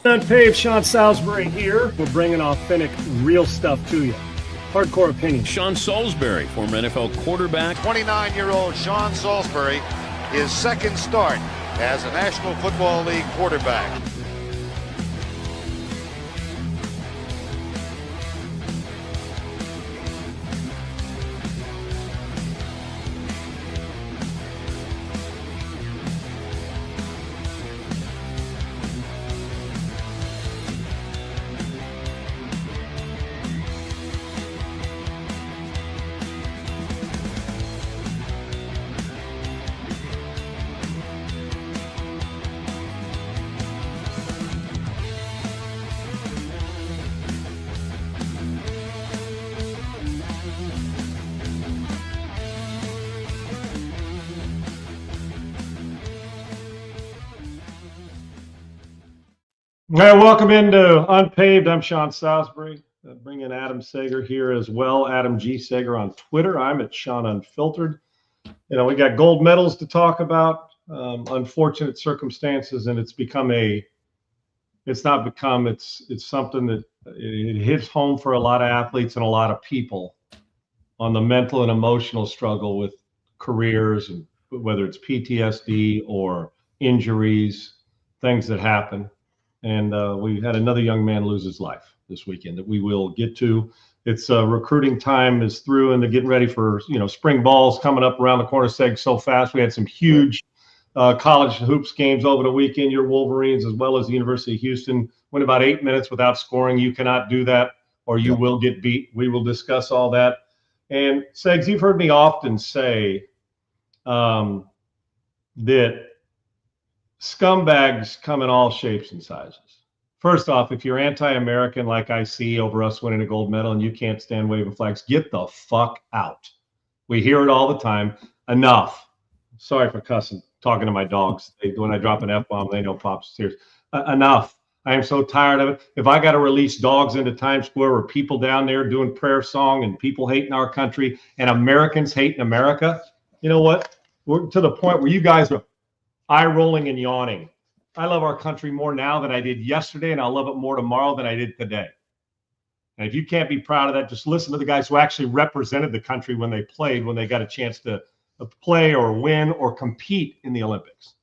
UNPAVED, Sean Salisbury here. We're bringing authentic, real stuff to you. Hardcore opinion. Sean Salisbury, former NFL quarterback. 29-year-old Sean Salisbury, his second start as a National Football League quarterback. All right, welcome into Unpaved. I'm Sean Salisbury. Bringing Adam Sager here as well. Adam G. Sager on Twitter. I'm at Sean Unfiltered. You know, we got gold medals to talk about, unfortunate circumstances, and it's something that it hits home for a lot of athletes and a lot of people on the mental and emotional struggle with careers, and whether it's PTSD or injuries, things that happen. And we had another young man lose his life this weekend that we will get to. It's recruiting time is through, and they're getting ready for, spring balls coming up around the corner. Seg so fast. We had some huge college hoops games over the weekend. Your Wolverines, as well as the University of Houston, went about 8 minutes without scoring. You cannot do that, or you will get beat. We will discuss all that. And Segs, you've heard me often say that scumbags come in all shapes and sizes. First off, if you're anti-American like I see over us winning a gold medal and you can't stand waving flags, get the fuck out. We hear it all the time. Enough. Sorry for cussing, talking to my dogs. When I drop an F-bomb, they know Pop's tears. Enough. I am so tired of it. If I got to release dogs into Times Square or people down there doing prayer song and people hating our country and Americans hating America, you know what? We're to the point where you guys are eye rolling and yawning. I love our country more now than I did yesterday, and I'll love it more tomorrow than I did today. And if you can't be proud of that, just listen to the guys who actually represented the country when they played, when they got a chance to play or win or compete in the Olympics.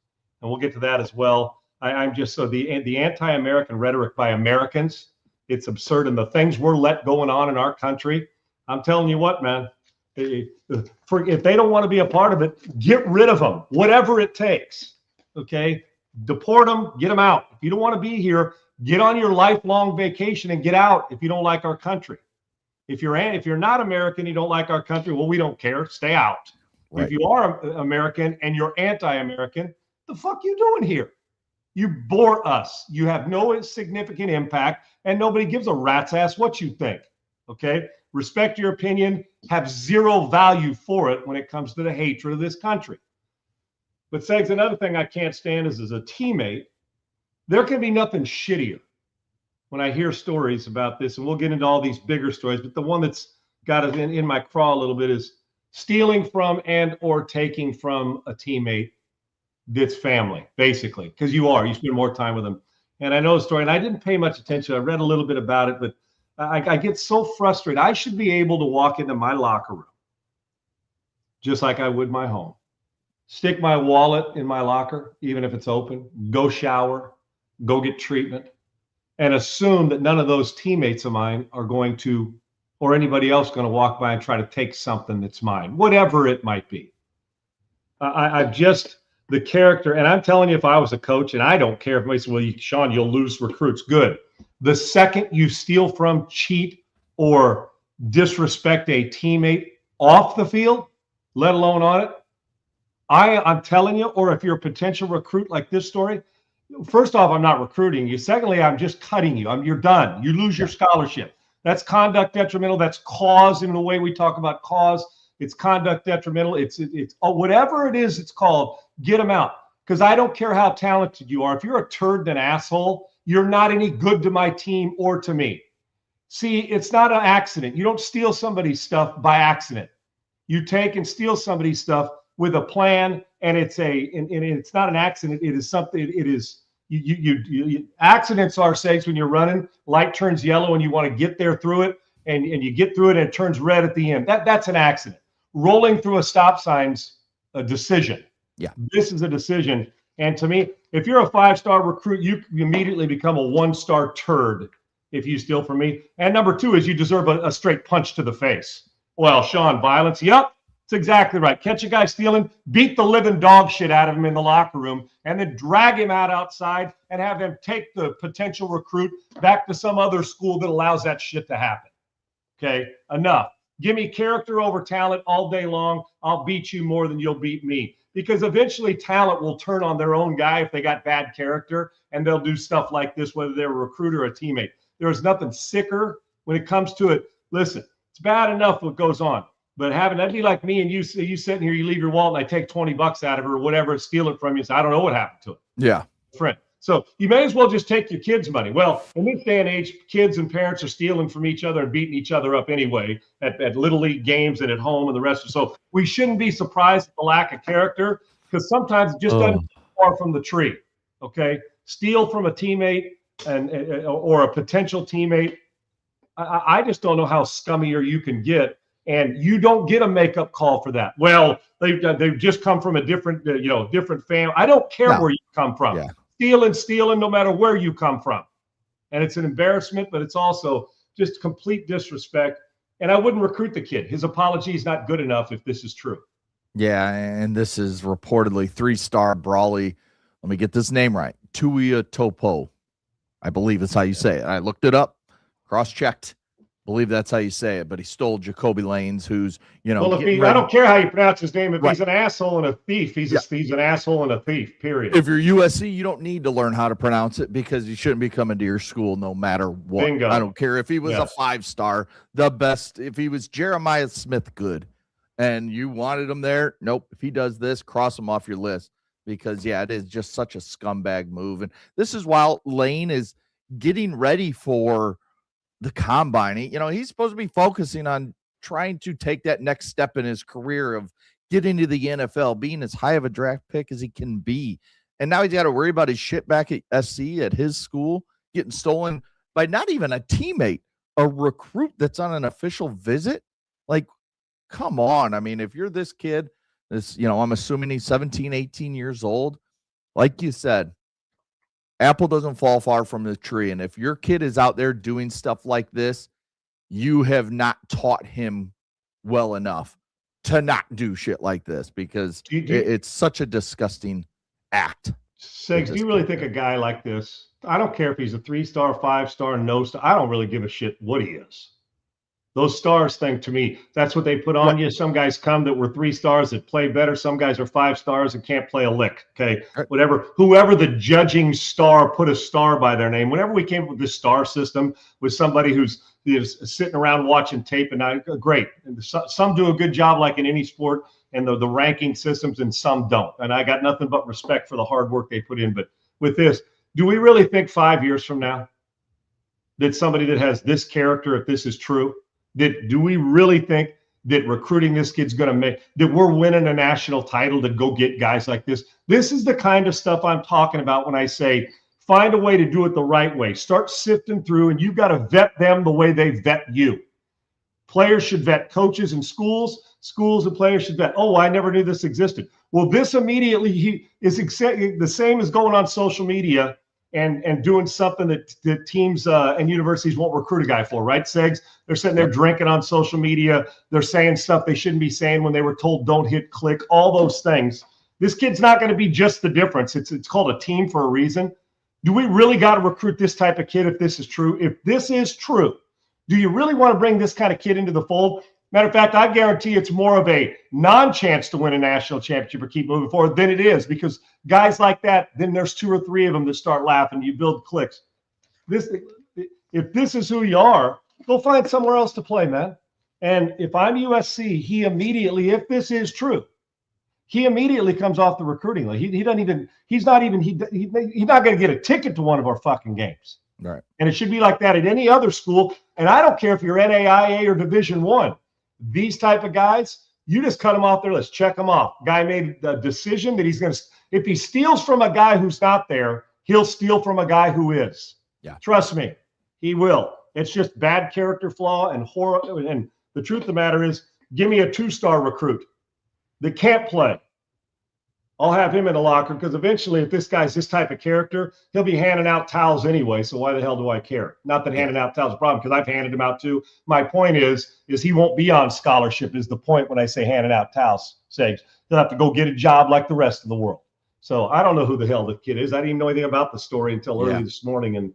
And we'll get to that as well. I'm just so the anti-American rhetoric by Americans, it's absurd. And the things we're let going on in our country, I'm telling you what, man, if they don't want to be a part of it, get rid of them, whatever it takes. Okay, deport them, get them out. If you don't want to be here, get on your lifelong vacation and get out. If you don't like our country, if you're not American, you don't like our country, well, we don't care. Stay out. Right. If you are American and you're anti-American, the fuck you doing here? You bore us. You have no significant impact, and nobody gives a rat's ass what you think. Okay, respect your opinion. Have zero value for it when it comes to the hatred of this country. But Segs, another thing I can't stand is as a teammate, there can be nothing shittier when I hear stories about this, and we'll get into all these bigger stories, but the one that's got it in my craw a little bit is stealing from and or taking from a teammate that's family, basically, because you spend more time with them. And I know the story, and I didn't pay much attention. I read a little bit about it, but I get so frustrated. I should be able to walk into my locker room just like I would my home. Stick my wallet in my locker, even if it's open, go shower, go get treatment, and assume that none of those teammates of mine are going to, or anybody else going to walk by and try to take something that's mine, whatever it might be. I've just, the character, and I'm telling you, if I was a coach, and I don't care if somebody says, well, Sean, you'll lose recruits. Good. The second you steal from, cheat, or disrespect a teammate off the field, let alone on it, I'm telling you, or if you're a potential recruit like this story, first off, I'm not recruiting you. Secondly, I'm just cutting you. You're done. You lose your scholarship. That's conduct detrimental. That's cause in the way we talk about cause. It's conduct detrimental. It's whatever it is it's called, get them out. Because I don't care how talented you are. If you're a turd and an asshole, you're not any good to my team or to me. See, it's not an accident. You don't steal somebody's stuff by accident. You take and steal somebody's stuff with a plan and it's not an accident. It is something. It is accidents are, Segs, when you're running, light turns yellow and you want to get there through it, and you get through it and it turns red at the end. That's an accident. Rolling through a stop sign's a decision. Yeah, this is a decision. And to me, if you're a 5-star recruit, you immediately become a 1-star turd if you steal from me. And number 2 is you deserve a straight punch to the face. Well, Sean, violence. Yep, that's exactly right. Catch a guy stealing, beat the living dog shit out of him in the locker room, and then drag him out outside and have him take the potential recruit back to some other school that allows that shit to happen. Okay, enough. Give me character over talent all day long. I'll beat you more than you'll beat me. Because eventually talent will turn on their own guy if they got bad character, and they'll do stuff like this, whether they're a recruiter or a teammate. There's nothing sicker when it comes to it. Listen, it's bad enough what goes on, but having that be like me and you sitting here, you leave your wallet and I take $20 out of it or whatever, steal it from you. So I don't know what happened to it. Yeah. Friend. So you may as well just take your kids' money. Well, in this day and age, kids and parents are stealing from each other and beating each other up anyway at Little League games and at home and the rest of it. So we shouldn't be surprised at the lack of character, because sometimes it just doesn't fall from the tree. Okay? Steal from a teammate or a potential teammate. I just don't know how scummier you can get, and you don't get a makeup call for that. Well, they've just come from a different family. I don't care where you come from. Yeah. Stealing, no matter where you come from. And it's an embarrassment, but it's also just complete disrespect. And I wouldn't recruit the kid. His apology is not good enough if this is true. Yeah, and this is reportedly 3-star Brawley. Let me get this name right. Tuia Topo. I believe that's how you say it. I looked it up, cross-checked. Believe that's how you say it, but he stole Jacoby Lanes, who's, well, I don't care how you pronounce his name. If he's an asshole and a thief, he's an asshole and a thief, period. If you're USC, you don't need to learn how to pronounce it, because you shouldn't be coming to your school no matter what. Bingo. I don't care if he was a 5-star, the best. If he was Jeremiah Smith good and you wanted him there, nope. If he does this, cross him off your list, because, it is just such a scumbag move. And this is while Lane is getting ready for the combine. He's supposed to be focusing on trying to take that next step in his career of getting to the NFL, being as high of a draft pick as he can be. And now he's got to worry about his shit back at SC, at his school, getting stolen by not even a teammate, a recruit that's on an official visit. Like, come on. I mean, if you're this kid, I'm assuming he's 17, 18 years old. Like you said, apple doesn't fall far from the tree. And if your kid is out there doing stuff like this, you have not taught him well enough to not do shit like this, because it's such a disgusting act. Segs, do you really think a guy like this, I don't care if he's a 3-star, 5-star, no star, I don't really give a shit what he is. Those stars thing, to me, that's what they put on you. Some guys come that were 3 stars that play better. Some guys are 5 stars and can't play a lick. Okay, whoever the judging star put a star by their name. Whenever we came up with this star system with somebody who's sitting around watching tape, and great. And some do a good job, like in any sport, and the ranking systems, and some don't. And I got nothing but respect for the hard work they put in. But with this, do we really think 5 years from now that somebody that has this character, if this is true, do we really think that recruiting this kid's going to make, that we're winning a national title to go get guys like this? This is the kind of stuff I'm talking about when I say find a way to do it the right way. Start sifting through, and you've got to vet them the way they vet you. Players should vet coaches and schools. Schools and players should vet, I never knew this existed. Well, this immediately is the same as going on social media and doing something that teams and universities won't recruit a guy for, right, Segs? They're sitting there drinking on social media. They're saying stuff they shouldn't be saying when they were told don't hit click, all those things. This kid's not going to be just the difference. It's called a team for a reason. Do we really got to recruit this type of kid if this is true? If this is true, do you really want to bring this kind of kid into the fold? Matter of fact, I guarantee it's more of a non-chance to win a national championship or keep moving forward than it is, because guys like that, then there's 2 or 3 of them that start laughing. You build clicks. If this is who you are, go find somewhere else to play, man. And if I'm USC, he immediately, if this is true, he immediately comes off the recruiting list. He's not going to get a ticket to one of our fucking games. Right. And it should be like that at any other school. And I don't care if you're NAIA or Division I. These type of guys, You just cut him off their list. Check him off. Guy made the decision that he's going to, if he steals from a guy who's not there, he'll steal from a guy who is. Yeah. Trust me, he will. It's just bad character flaw and horror. And the truth of the matter is, give me a 2-star recruit that can't play. I'll have him in the locker, because eventually, if this guy's this type of character, he'll be handing out towels anyway. So why the hell do I care? Not that handing out towels is a problem, because I've handed them out too. My point is he won't be on scholarship is the point when I say handing out towels. He'll have to go get a job like the rest of the world. So I don't know who the hell the kid is. I didn't even know anything about the story until early this morning. And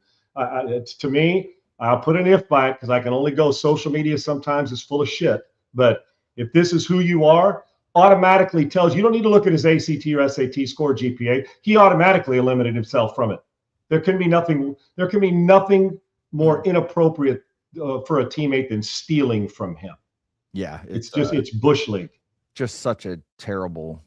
it's, to me, I'll put an if by it, because I can only go, social media sometimes is full of shit. But if this is who you are, automatically tells you don't need to look at his ACT or SAT score, GPA. He automatically eliminated himself from it. There can be nothing more inappropriate for a teammate than stealing from him. Yeah, it's Bush League. Just such a terrible,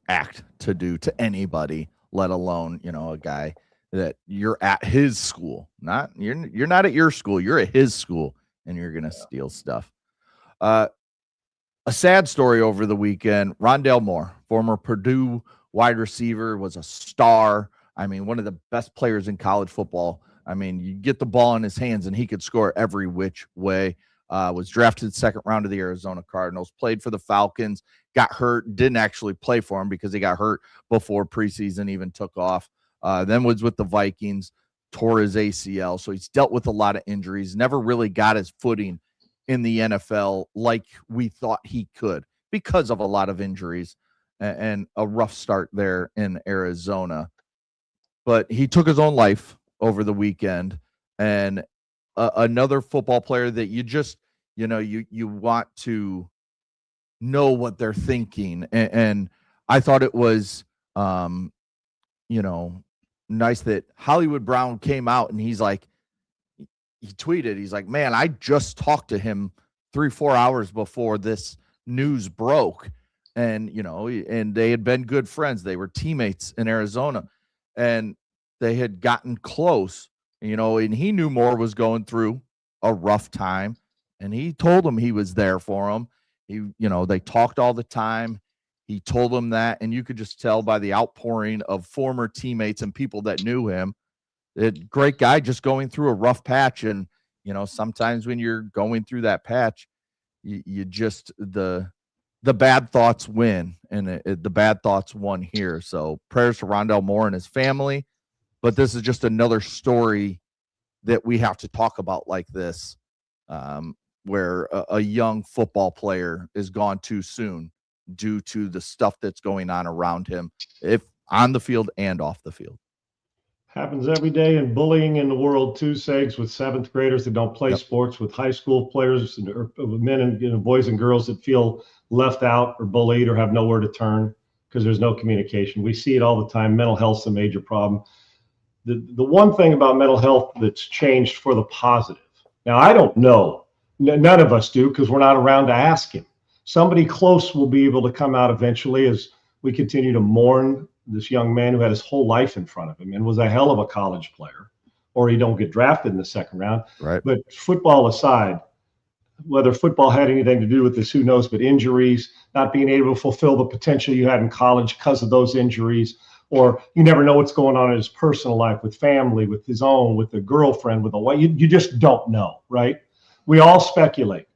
act to do to anybody, let alone, a guy that you're at his school. You're not at your school, you're at his school, and you're gonna steal stuff. A sad story over the weekend. Rondale Moore, former Purdue wide receiver, was a star. I mean, one of the best players in college football. I mean, you get the ball in his hands and he could score every which way. Was drafted second round of the Arizona Cardinals, played for the Falcons, got hurt, didn't actually play for him because he got hurt before preseason even took off. Then was with the Vikings, tore his ACL. So he's dealt with a lot of injuries, never really got his footing in the NFL like we thought he could because of a lot of injuries and a rough start there in Arizona. But he took his own life over the weekend, and another football player that you just, you want to know what they're thinking. And I thought it was, nice that Hollywood Brown came out and he's like, he tweeted, he's like, man, I just talked to him 3-4 hours before this news broke. And, and they had been good friends. They were teammates in Arizona, and they had gotten close, and he knew Moore was going through a rough time, and he told him he was there for him. They talked all the time. He told him that, and you could just tell by the outpouring of former teammates and people that knew him. Great guy, just going through a rough patch. And, sometimes when you're going through that patch, you just, the bad thoughts win, and the bad thoughts won here. So prayers to Rondale Moore and his family. But this is just another story that we have to talk about like this, where a young football player is gone too soon due to the stuff that's going on around him, if on the field and off the field. Happens every day in bullying in the world too, Segs, with 7th graders that don't play sports, with high school players, with men and boys and girls that feel left out or bullied or have nowhere to turn because there's no communication. We see it all the time. Mental health's a major problem. The one thing about mental health that's changed for the positive. Now, I don't know. None of us do, because we're not around to ask him. Somebody close will be able to come out eventually as we continue to mourn this young man who had his whole life in front of him and was a hell of a college player, or he don't get drafted in the second round. Right. But football aside, whether football had anything to do with this, who knows, but injuries, not being able to fulfill the potential you had in college because of those injuries, or you never know what's going on in his personal life with family, with his own, with a girlfriend, with a wife. You just don't know, right? We all speculate.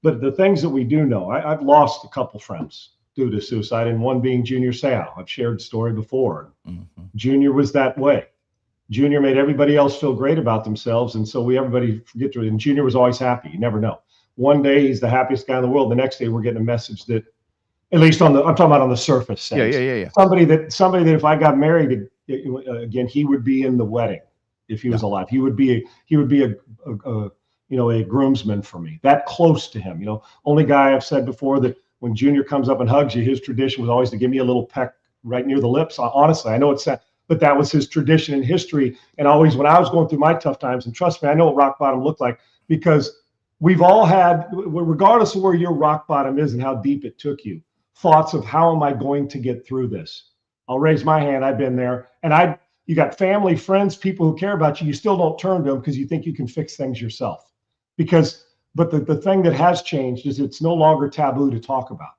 But the things that we do know, I've lost a couple friends due to suicide, and one being Junior Seau. I've shared the story before. Mm-hmm. Junior was that way. Junior made everybody else feel great about themselves, and so everybody forget to. And Junior was always happy. You never know. One day he's the happiest guy in the world. The next day we're getting a message that, at least I'm talking about on the surface sense. Yeah. Somebody that if I got married again, he would be in the wedding if he was alive. He would be a groomsman for me. That close to him. Only guy I've said before that when Junior comes up and hugs you, his tradition was always to give me a little peck right near the lips. Honestly, I know it's sad, but that was his tradition in history. And always when I was going through my tough times, and trust me, I know what rock bottom looked like, because we've all had, regardless of where your rock bottom is and how deep it took you, thoughts of how am I going to get through this? I'll raise my hand. I've been there. And you got family, friends, people who care about you. You still don't turn to them because you think you can fix things yourself. Because But the thing that has changed is it's no longer taboo to talk about.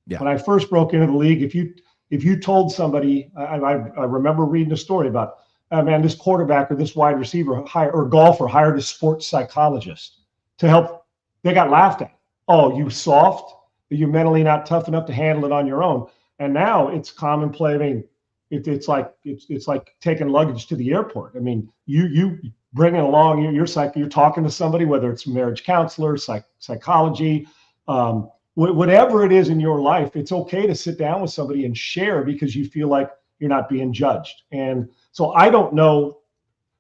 Yeah. When I first broke into the league, if you told somebody, I remember reading a story about, man, this quarterback or this wide receiver or golfer hired a sports psychologist to help. They got laughed at. Oh, you soft? You're mentally not tough enough to handle it on your own. And now it's commonplace. I mean, it's like taking luggage to the airport. I mean, you bring it along. You're talking to somebody, whether it's marriage counselor, psychology, whatever it is in your life. It's okay to sit down with somebody and share because you feel like you're not being judged. And so I don't know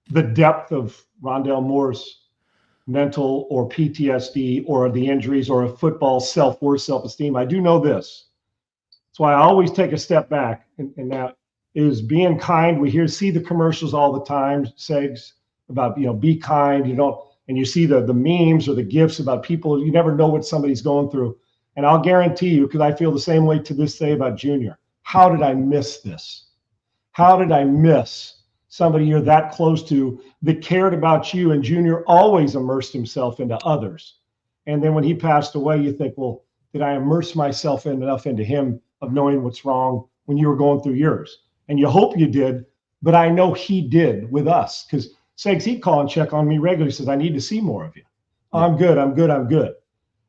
the depth of Rondale Moore's mental or PTSD or the injuries or a football self-worth, self-esteem. I do know this. That's why I always take a step back, and that is being kind. We see the commercials all the time, Segs, about, be kind, and you see the memes or the gifs about people. You never know what somebody's going through. And I'll guarantee you, because I feel the same way to this day about Junior. How did I miss this? How did I miss somebody you're that close to that cared about you? And Junior always immersed himself into others. And then when he passed away, you think, well, did I immerse myself enough into him of knowing what's wrong when you were going through yours? And you hope you did, but I know he did with us, because Segs, he'd call and check on me regularly. He says, I need to see more of you. Yeah. I'm good.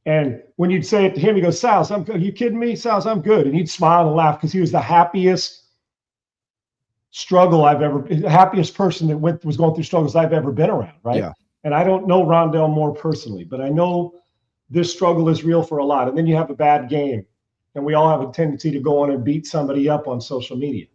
And when you'd say it to him, he goes, Sals, I'm good. Are you kidding me? Sals, I'm good. And he'd smile and laugh because he was the happiest happiest person that was going through struggles I've ever been around, right? Yeah. And I don't know Rondale Moore personally, but I know this struggle is real for a lot. And then you have a bad game, and we all have a tendency to go on and beat somebody up on social media.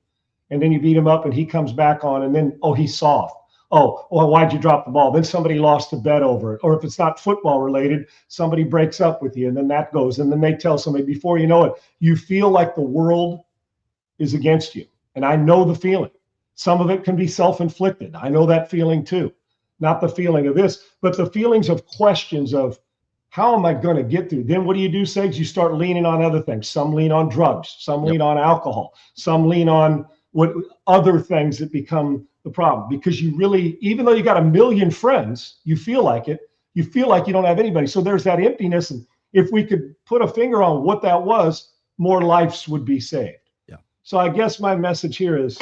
And then you beat him up and he comes back on, and then, oh, he's soft. Oh, well, why'd you drop the ball? Then somebody lost a bet over it. Or if it's not football related, somebody breaks up with you, and then that goes. And then they tell somebody, before you know it, you feel like the world is against you. And I know the feeling. Some of it can be self-inflicted. I know that feeling too. Not the feeling of this, but the feelings of questions of, how am I going to get through? Then what do, Segs? You start leaning on other things. Some lean on drugs. Some lean on alcohol. Some lean on what other things that become the problem. Because you really, even though you got a million friends, you feel like it. You feel like you don't have anybody. So there's that emptiness. And if we could put a finger on what that was, more lives would be saved. Yeah. So I guess my message here is,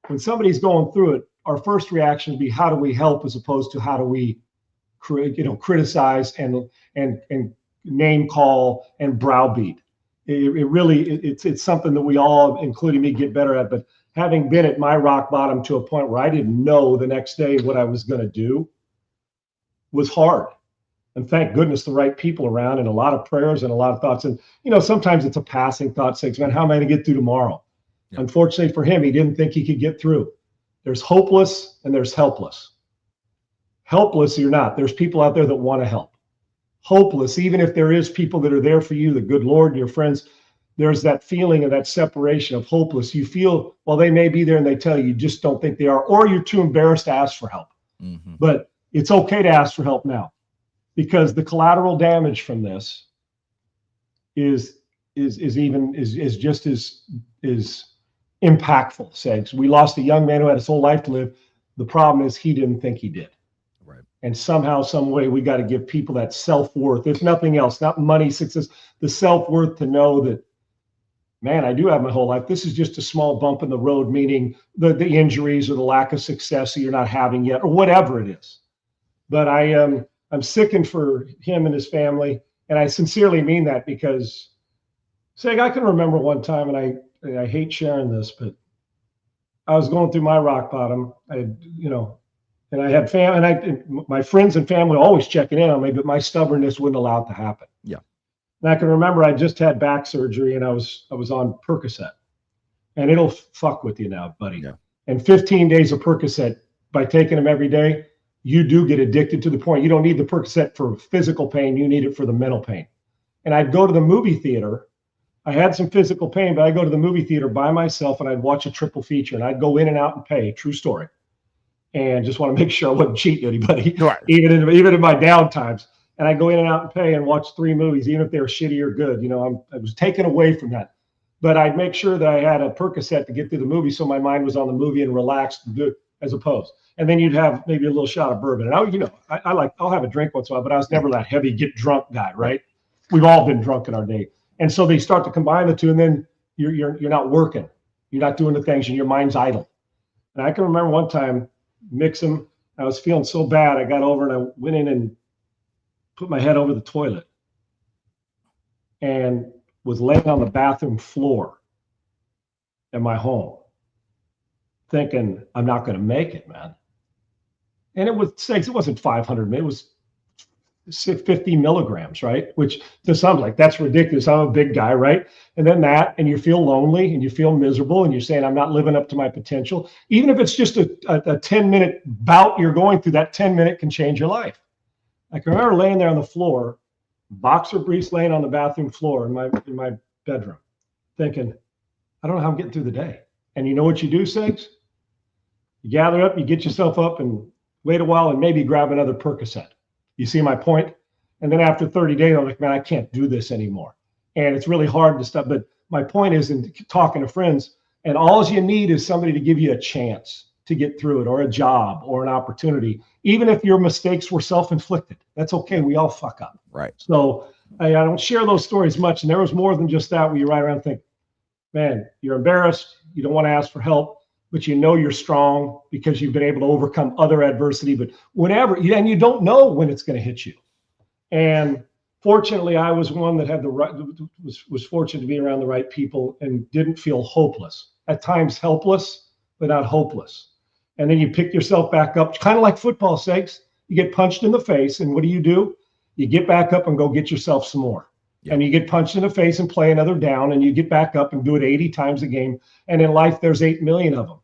when somebody's going through it, our first reaction would be, how do we help, as opposed to how do we criticize and name call and browbeat. It's something that we all, including me, get better at. But having been at my rock bottom to a point where I didn't know the next day what I was going to do was hard. And thank goodness the right people around, and a lot of prayers and a lot of thoughts. And, sometimes it's a passing thought, saying, man, how am I going to get through tomorrow? Yeah. Unfortunately for him, he didn't think he could get through. There's hopeless and there's helpless. Helpless, you're not. There's people out there that want to help. Hopeless, even if there is people that are there for you, the good Lord, your friends, there's that feeling of that separation of hopeless. You feel, well, they may be there and they tell you, you just don't think they are, or you're too embarrassed to ask for help. Mm-hmm. But it's okay to ask for help now, because the collateral damage from this is just as impactful. Segs, we lost a young man who had his whole life to live. The problem is he didn't think he did. Right. And somehow, some way, we got to give people that self-worth, if nothing else, not money, success, the self-worth to know that, man, I do have my whole life. This is just a small bump in the road, meaning the injuries or the lack of success that you're not having yet, or whatever it is. But I'm sickened for him and his family, and I sincerely mean that, because, Seg, I can remember one time, and I hate sharing this, but I was going through my rock bottom. And I had my friends and family always checking in on me, but my stubbornness wouldn't allow it to happen. Yeah. And I can remember I just had back surgery, and I was on Percocet, and it'll fuck with you now, buddy. Yeah. And 15 days of Percocet, by taking them every day, you do get addicted to the point you don't need the Percocet for physical pain. You need it for the mental pain. And I'd go to the movie theater. I had some physical pain, but I'd go to the movie theater by myself, and I'd watch a triple feature, and I'd go in and out and pay. True story. And just want to make sure I wasn't cheating anybody, right, even in my down times. And I'd go in and out and pay and watch 3 movies, even if they were shitty or good. I was taken away from that. But I'd make sure that I had a Percocet to get through the movie, so my mind was on the movie and relaxed and good. as opposed. And then you'd have maybe a little shot of bourbon. And I'll have a drink once in a while, but I was never that heavy get drunk guy, right? We've all been drunk in our day. And so they start to combine the two, and then you're not working. You're not doing the things, and your mind's idle. And I can remember one time mixing. I was feeling so bad. I got over and I went in and put my head over the toilet and was laying on the bathroom floor at my home thinking, I'm not going to make it, man. And it wasn't 500, it was 50 milligrams, right? Which to some, like, that's ridiculous. I'm a big guy, right? And then that, and you feel lonely and you feel miserable and you're saying, I'm not living up to my potential. Even if it's just a 10-minute bout you're going through, that 10-minute can change your life. I can remember laying there on the floor, boxer briefs laying on the bathroom floor in my bedroom, thinking, I don't know how I'm getting through the day. And you know what you do, Sigs? You gather up, you get yourself up and wait a while and maybe grab another Percocet. You see my point? And then after 30 days, I'm like, man, I can't do this anymore. And it's really hard to stop. But my point is, in talking to friends, and all you need is somebody to give you a chance to get through it, or a job or an opportunity. Even if your mistakes were self-inflicted, that's okay. We all fuck up. Right. So I don't share those stories much. And there was more than just that, where you ride around and think, man, you're embarrassed. You don't want to ask for help, but you know you're strong because you've been able to overcome other adversity. But and you don't know when it's going to hit you. And fortunately, I was one that had was fortunate to be around the right people and didn't feel hopeless. At times helpless, but not hopeless. And then you pick yourself back up, kind of like football, sakes. You get punched in the face, and what do? You get back up and go get yourself some more. Yeah. And you get punched in the face and play another down, and you get back up and do it 80 times a game. And in life, there's 8 million of them.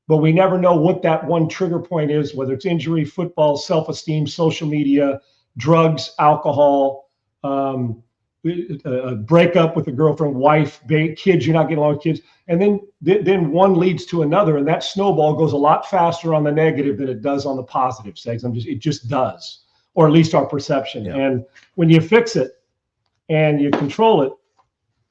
But we never know what that one trigger point is, whether it's injury, football, self-esteem, social media, drugs, alcohol, a breakup with a girlfriend, wife, kids, you're not getting along with kids. And then one leads to another, and that snowball goes a lot faster on the negative than it does on the positive. It just does, or at least our perception. Yeah. And when you fix it and you control it,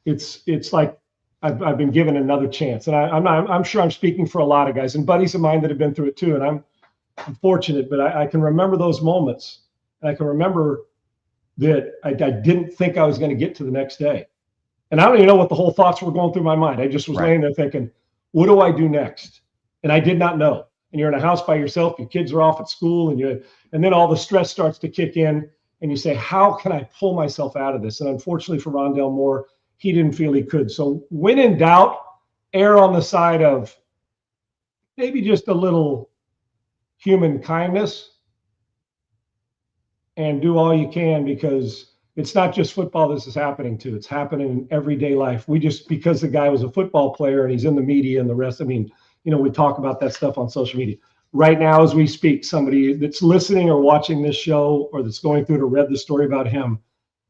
it's like I've been given another chance. And I'm sure I'm speaking for a lot of guys and buddies of mine that have been through it too. And I'm fortunate, but I can remember those moments. And I can remember that I didn't think I was going to get to the next day. And I don't even know what the whole thoughts were going through my mind. I just was laying there thinking, what do I do next? And I did not know. And you're in a house by yourself, your kids are off at school, and then all the stress starts to kick in, and you say, how can I pull myself out of this? And unfortunately for Rondale Moore, he didn't feel he could. So when in doubt, err on the side of maybe just a little human kindness, and do all you can, because it's not just football this is happening to. It's happening in everyday life. Because the guy was a football player and he's in the media and the rest, we talk about that stuff on social media. Right now, as we speak, somebody that's listening or watching this show, or that's going through to read the story about him,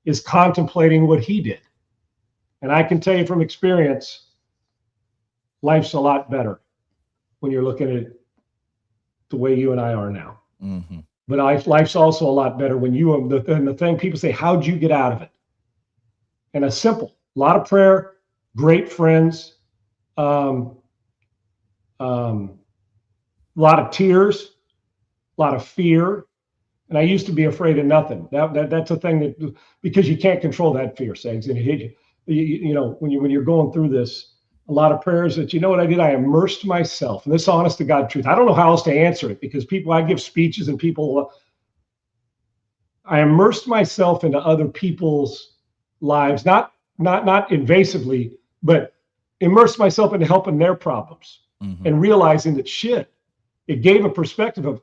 is contemplating what he did. And I can tell you from experience, life's a lot better when you're looking at it the way you and I are now. Mm-hmm. But life's also a lot better when the thing people say, how'd you get out of it? And it's simple. A lot of prayer, great friends, a lot of tears, a lot of fear. And I used to be afraid of nothing. That's a thing that, because you can't control that fear, Sags. And when you're going through this, a lot of prayers that, what I did? I immersed myself, and this honest to God truth. I don't know how else to answer it, because I give speeches and I immersed myself into other people's lives, not invasively, but immersed myself into helping their problems, and realizing that it gave a perspective of,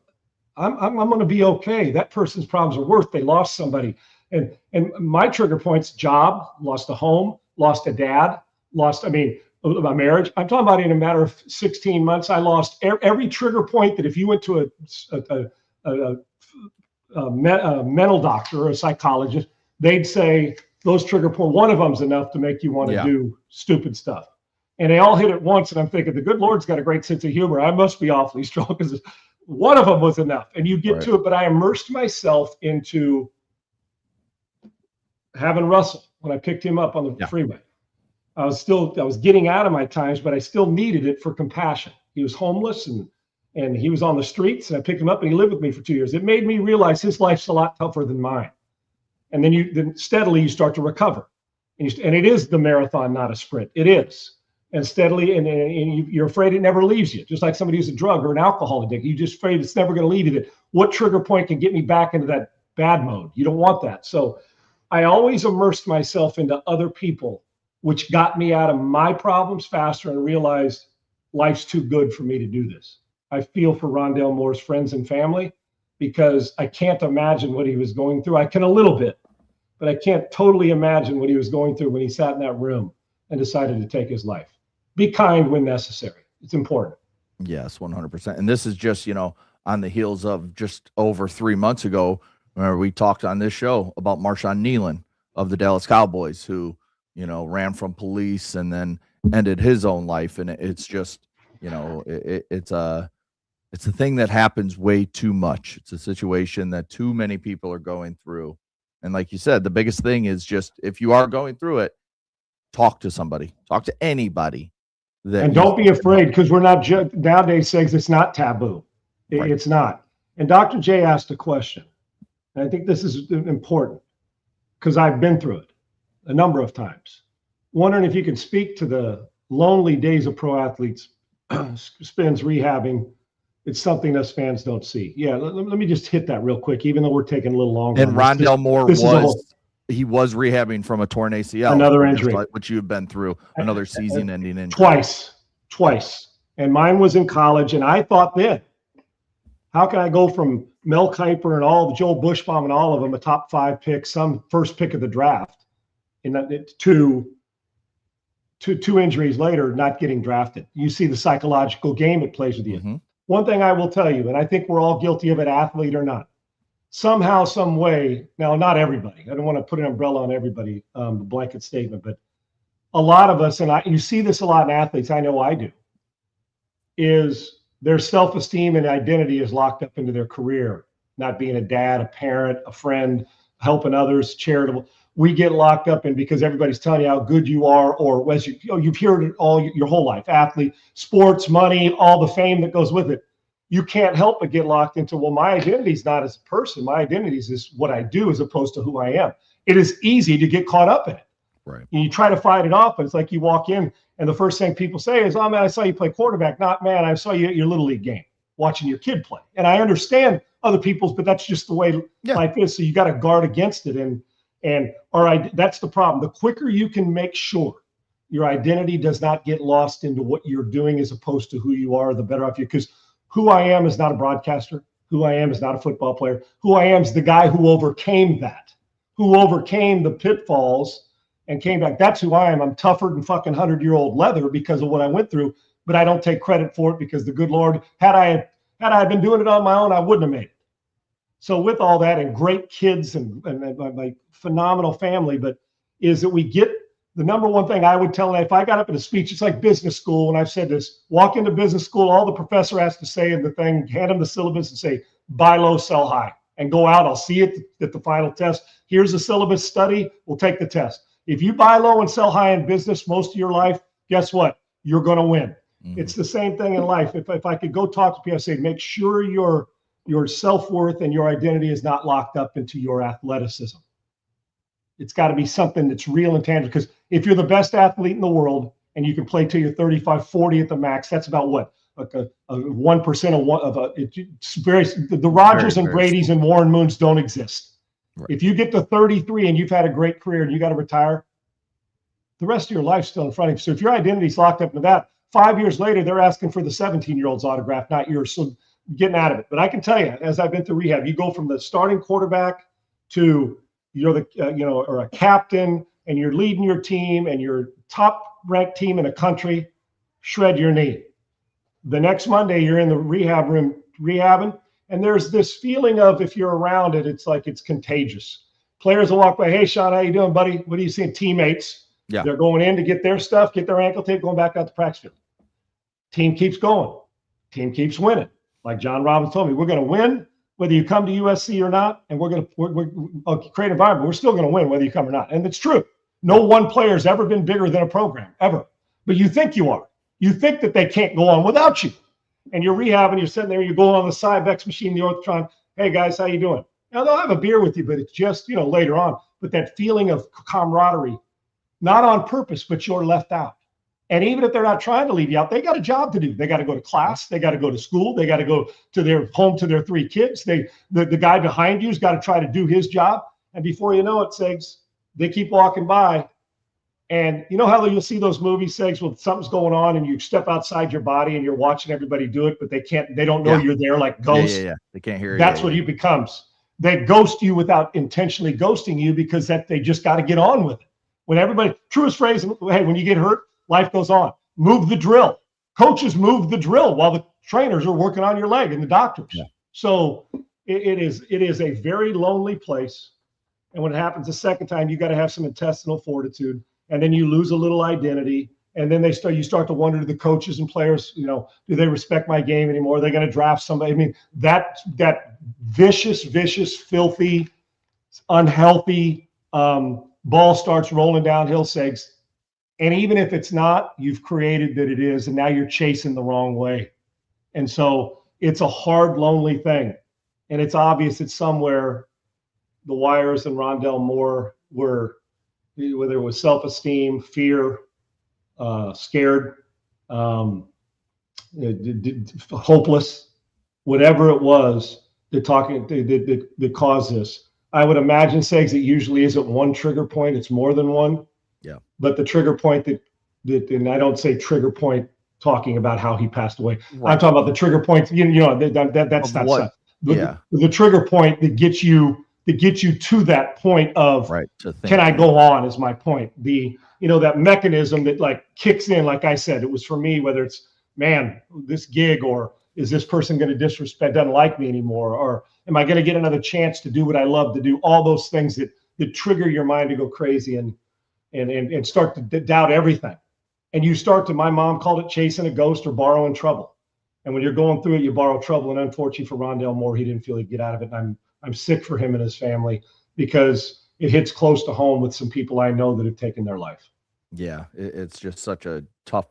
I'm going to be okay. That person's problems are worth, they lost somebody. And my trigger points: job, lost a home, lost a dad, my marriage. I'm talking about in a matter of 16 months, I lost every trigger point that if you went to a mental doctor or a psychologist, they'd say those trigger points, one of them's enough to make you want to do stupid stuff. And they all hit at once. And I'm thinking, the good Lord's got a great sense of humor. I must be awfully strong, because one of them was enough. And you get to it. But I immersed myself into having Russell when I picked him up on the freeway. I was getting out of my times, but I still needed it for compassion. He was homeless, and and he was on the streets, and I picked him up, and he lived with me for 2 years. It made me realize his life's a lot tougher than mine. And then steadily you start to recover. And it is the marathon, not a sprint. It is. And steadily, and you're afraid it never leaves you. Just like somebody who's a drug or an alcohol addict, you're just afraid it's never going to leave you. That what trigger point can get me back into that bad mode? You don't want that. So I always immersed myself into other people, which got me out of my problems faster and realized life's too good for me to do this. I feel for Rondale Moore's friends and family because I can't imagine what he was going through. I can a little bit, but I can't totally imagine what he was going through when he sat in that room and decided to take his life. Be kind when necessary. It's important. Yes, 100%. And this is just, on the heels of just over 3 months ago, where we talked on this show about Marshawn Nealon of the Dallas Cowboys, who, ran from police and then ended his own life. And it's just, it's a thing that happens way too much. It's a situation that too many people are going through. And like you said, the biggest thing is just, if you are going through it, talk to somebody, talk to anybody. And don't be afraid, because we're not nowadays says it's not taboo. Right. It's not. And Dr. J asked a question, and I think this is important because I've been through it a number of times. Wondering if you could speak to the lonely days of pro athletes spends rehabbing. It's something us fans don't see. Yeah, let me just hit that real quick, even though we're taking a little longer. And Rondale Moore was rehabbing from a torn ACL, another injury, which you've been through, another season-ending injury. Twice. And mine was in college, and I thought then, how can I go from Mel Kiper and all the Joel Bushbaum and all of them, a top 5 pick, some first pick of the draft, to two injuries later, not getting drafted? You see the psychological game it plays with you. Mm-hmm. One thing I will tell you, and I think we're all guilty of it, athlete or not, somehow, some way, now not everybody, I don't want to put an umbrella on everybody, the blanket statement, but a lot of us, and you see this a lot in athletes, I know I do, is their self-esteem and identity is locked up into their career, not being a dad, a parent, a friend, helping others, charitable. We get locked up in because everybody's telling you how good you are, or as you've heard it all your whole life, athlete, sports, money, all the fame that goes with it. You can't help but get locked into, well, my identity is not as a person. My identity is what I do as opposed to who I am. It is easy to get caught up in it. Right. And you try to fight it off, but it's like you walk in and the first thing people say is, oh, man, I saw you play quarterback. Not, man, I saw you at your little league game watching your kid play. And I understand other people's, but that's just the way life is. So you got to guard against it. And all right, that's the problem. The quicker you can make sure your identity does not get lost into what you're doing as opposed to who you are, the better off you. Because who I am is not a broadcaster. Who I am is not a football player. Who I am is the guy who overcame that, who overcame the pitfalls and came back. That's who I am. I'm tougher than fucking 100-year-old leather because of what I went through, but I don't take credit for it because the good Lord, had I been doing it on my own, I wouldn't have made it. So with all that and great kids and my phenomenal family, but is that we get the number one thing I would tell them, if I got up in a speech, it's like business school. And I've said this, walk into business school, all the professor has to say in the thing, hand them the syllabus and say, buy low, sell high, and go out. I'll see it at the final test. Here's the syllabus, study, we'll take the test. If you buy low and sell high in business most of your life, guess what? You're going to win. Mm-hmm. It's the same thing in life. If I could go talk to people, I say, make sure your self-worth and your identity is not locked up into your athleticism. It's got to be something that's real and tangible. Because if you're the best athlete in the world and you can play till you're 35, 40 at the max, that's about what? Like a 1% it's very, the Rodgers and Brady's and Warren Moons don't exist. Right. If you get to 33 and you've had a great career and you got to retire, the rest of your life's still in front of you. So if your identity's locked up into that, 5 years later, they're asking for the 17-year-old's autograph, not yours. So getting out of it. But I can tell you, as I've been through rehab, you go from the starting quarterback to you're the or a captain, and you're leading your team, and you're top-ranked team in the country. Shred your knee. The next Monday, you're in the rehab room rehabbing, and there's this feeling of, if you're around it, it's like it's contagious. Players will walk by, hey, Sean, how you doing, buddy? What are you seeing? Teammates. Yeah. They're going in to get their stuff, get their ankle tape, going back out to practice field. Team keeps going. Team keeps winning. Like John Robbins told me, we're going to win whether you come to USC or not, and we're create an environment. We're still going to win whether you come or not. And it's true. No one player has ever been bigger than a program, ever. But you think you are. You think that they can't go on without you. and you're rehabbing, you're sitting there, you're going on the Cybex machine, the Orthotron. Hey guys, how you doing? Now they'll have a beer with you, but it's just, later on. But that feeling of camaraderie, not on purpose, but you're left out. And even if they're not trying to leave you out, they got a job to do. They got to go to class. They got to go to school. They got to go to their home to their 3 kids. The guy behind you's got to try to do his job. And before you know it, Segs, they keep walking by. And you know how you'll see those movies, Segs, when something's going on and you step outside your body and you're watching everybody do it, but they don't know you're there, like ghosts. Yeah. They can't hear you. That's what he becomes. They ghost you without intentionally ghosting you because they just got to get on with it. When everybody, truest phrase, hey, when you get hurt, life goes on. Move the drill. Coaches move the drill while the trainers are working on your leg and the doctors. Yeah. So it is a very lonely place. And when it happens the second time, you got to have some intestinal fortitude. And then you lose a little identity. And then you start to wonder to the coaches and players, do they respect my game anymore? Are they going to draft somebody? I mean, that vicious, filthy, unhealthy ball starts rolling downhill, Segs. And even if it's not, you've created that it is, and now you're chasing the wrong way. And so it's a hard, lonely thing. And it's obvious that somewhere the Wires and Rondale Moore were, whether it was self-esteem, fear, scared, hopeless, whatever it was that caused this. I would imagine, Segs, it usually isn't one trigger point, it's more than one. Yeah. But the trigger point that and I don't say trigger point talking about how he passed away. Right. I'm talking about the trigger point, that's not what, the trigger point that gets you to that point of can I go on is my point. That mechanism that like kicks in, like I said, it was for me, whether it's, man, this gig, or is this person going to doesn't like me anymore? Or am I going to get another chance to do what I love to do? All those things that trigger your mind to go crazy and start to doubt everything. And you start to, my mom called it chasing a ghost or borrowing trouble. And when you're going through it, you borrow trouble. And unfortunately for Rondale Moore, he didn't feel he'd get out of it. And I'm sick for him and his family because it hits close to home with some people I know that have taken their life. Yeah, it's just such a tough,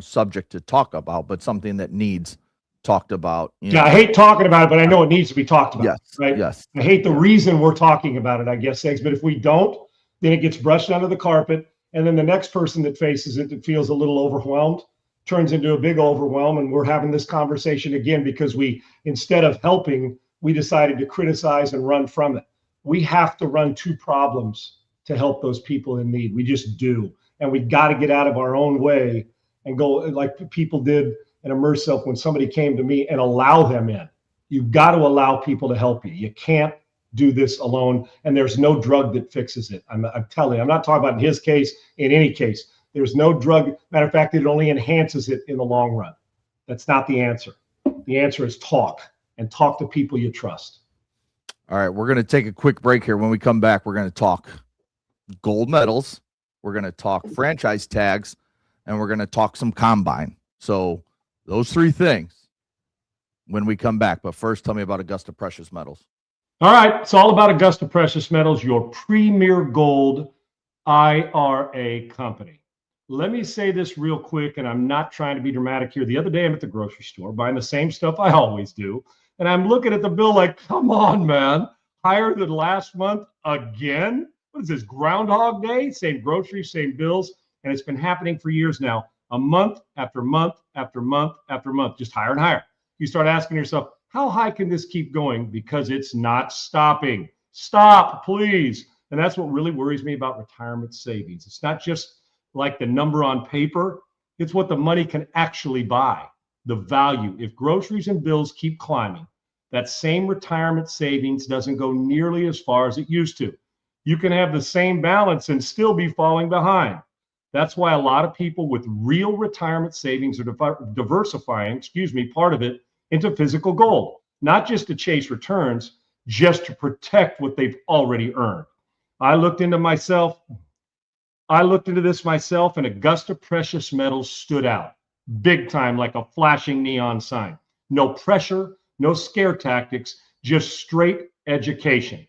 subject to talk about, but something that needs talked about. I hate talking about it, but I know it needs to be talked about. Yes, right? Yes. I hate the reason we're talking about it, I guess, Segs. But if we don't, then it gets brushed under the carpet. And then the next person that faces it that feels a little overwhelmed turns into a big overwhelm. And we're having this conversation again because instead of helping, we decided to criticize and run from it. We have to run to problems to help those people in need. We just do. And we've got to get out of our own way and go like people did and immerse yourself when somebody came to me and allow them in. You've got to allow people to help you. You can't do this alone. And there's no drug that fixes it. I'm telling you, I'm not talking about in his case, in any case. There's no drug. Matter of fact, it only enhances it in the long run. That's not the answer. The answer is talk, and talk to people you trust. All right, we're going to take a quick break here. When we come back, we're going to talk gold medals. We're going to talk franchise tags, and we're going to talk some combine. So those 3 things when we come back. But first, tell me about Augusta Precious Metals. All right, it's all about Augusta Precious Metals, your premier gold IRA company. Let me say this real quick, and I'm not trying to be dramatic here. The other day, I'm at the grocery store buying the same stuff I always do, and I'm looking at the bill like, come on, man, higher than last month again? What is this, Groundhog Day? Same groceries, same bills, and it's been happening for years now, a month after month after month after month, just higher and higher. You start asking yourself, how high can this keep going? Because it's not stopping. Stop, please. And that's what really worries me about retirement savings. It's not just like the number on paper. It's what the money can actually buy, the value. If groceries and bills keep climbing, that same retirement savings doesn't go nearly as far as it used to. You can have the same balance and still be falling behind. That's why a lot of people with real retirement savings are diversifying, part of it into physical gold, not just to chase returns, just to protect what they've already earned. I looked into this myself, and Augusta Precious Metals stood out big time, like a flashing neon sign. No pressure, no scare tactics, just straight education.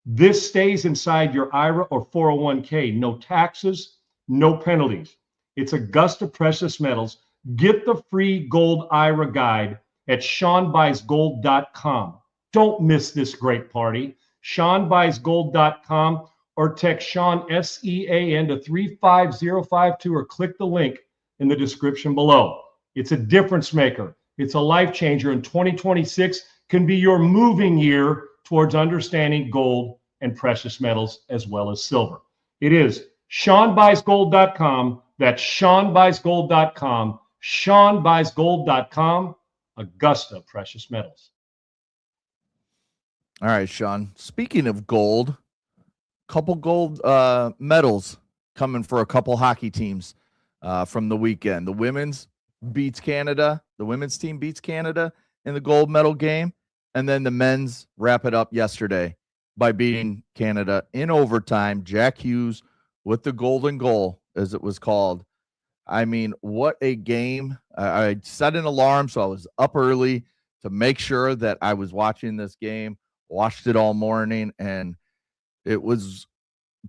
This stays inside your IRA or 401k, no taxes, no penalties. It's Augusta Precious Metals, Get the free Gold IRA guide at SeanBuysGold.com. Don't miss this great party. SeanBuysGold.com or text Sean, SEAN, to 35052 or click the link in the description below. It's a difference maker. It's a life changer, and 2026 can be your moving year towards understanding gold and precious metals as well as silver. It is SeanBuysGold.com. That's SeanBuysGold.com. SeanBuysGold.com. Augusta Precious Metals. All right, Sean. Speaking of gold, couple gold medals coming for a couple hockey teams from the weekend. The women's beats Canada. The women's team beats Canada in the gold medal game. And then the men's wrap it up yesterday by beating Canada in overtime. Jack Hughes with the golden goal, as it was called. I mean, what a game. I set an alarm, so I was up early to make sure that I was watching this game, watched it all morning, and it was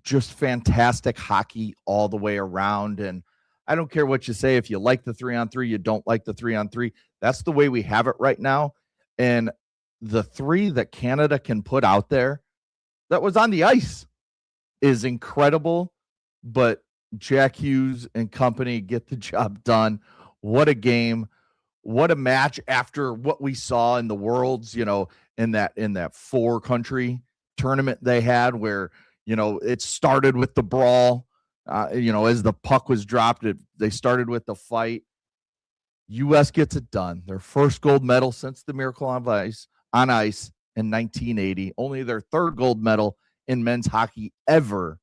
just fantastic hockey all the way around. And I don't care what you say. If you like the 3-on-3, you don't like the 3-on-3. That's the way we have it right now. And the three that Canada can put out there that was on the ice is incredible. But Jack Hughes and company get the job done. What a game. What a match after what we saw in the Worlds, you know, in that 4-country tournament they had where, you know, it started with the brawl. You know, as the puck was dropped, they started with the fight. U.S. gets it done. Their first gold medal since the Miracle on Ice in 1980. Only their third gold medal in men's hockey ever.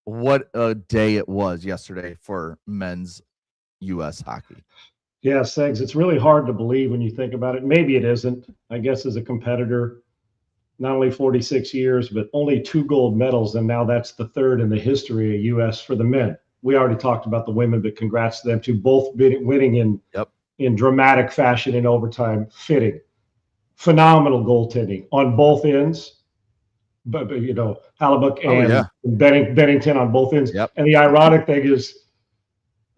What a day it was yesterday for men's U.S. hockey. Yeah, Segs, it's really hard to believe when you think about it. Maybe it isn't. I guess as a competitor, not only 46 years, but only 2 gold medals, and now that's the third in the history of U.S. for the men. We already talked about the women, but congrats to them too, both winning in dramatic fashion in overtime, fitting. Phenomenal goaltending on both ends. But you know, Hallebuck and Bennington on both ends. Yep. And the ironic thing is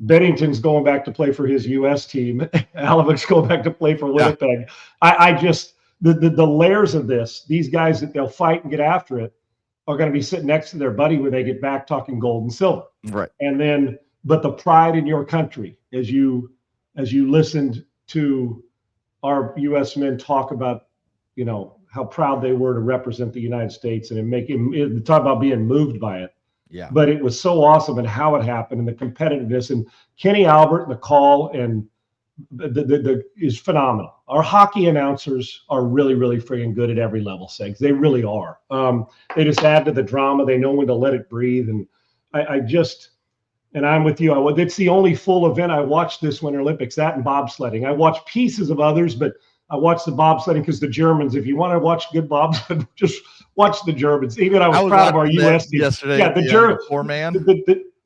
Bennington's going back to play for his U.S. team. Hallebuck's going back to play for Winnipeg. I just the layers of this, these guys that they'll fight and get after it are going to be sitting next to their buddy when they get back talking gold and silver. Right. And then, but the pride in your country, as you listened to our U.S. men talk about, you know, how proud they were to represent the United States and talk about being moved by it. Yeah. But it was so awesome and how it happened and the competitiveness, and Kenny Albert and the call and the is phenomenal. Our hockey announcers are really, really friggin' good at every level, Segs. They really are. They just add to the drama. They know when to let it breathe. And and I'm with you. It's the only full event I watched this Winter Olympics, that and bobsledding. I watched pieces of others, but I watched the bobsledding because the Germans, if you want to watch good bobsled, just watch the Germans. Even I was proud of our U.S. team yesterday. Yeah, the Germans. Poor man.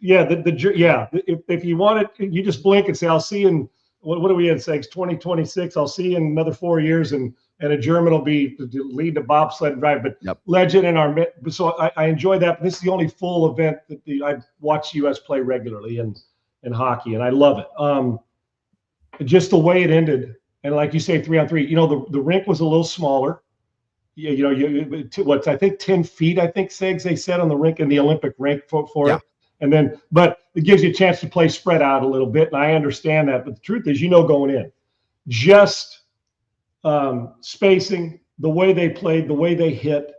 If you want it, you just blink and say, "I'll see you in what are we in, Segs? 2026. I'll see you in another 4 years, and a German will be lead the bobsled drive." But legend in our so I enjoy that. But this is the only full event that I watch U.S. play regularly in hockey, and I love it. Just the way it ended. And like you say, 3-on-3, you know, the rink was a little smaller. I think 10 feet, I think, Segs, they said on the rink in the Olympic rink for it. And then, but it gives you a chance to play spread out a little bit. And I understand that. But the truth is, you know, going in, just spacing, the way they played, the way they hit.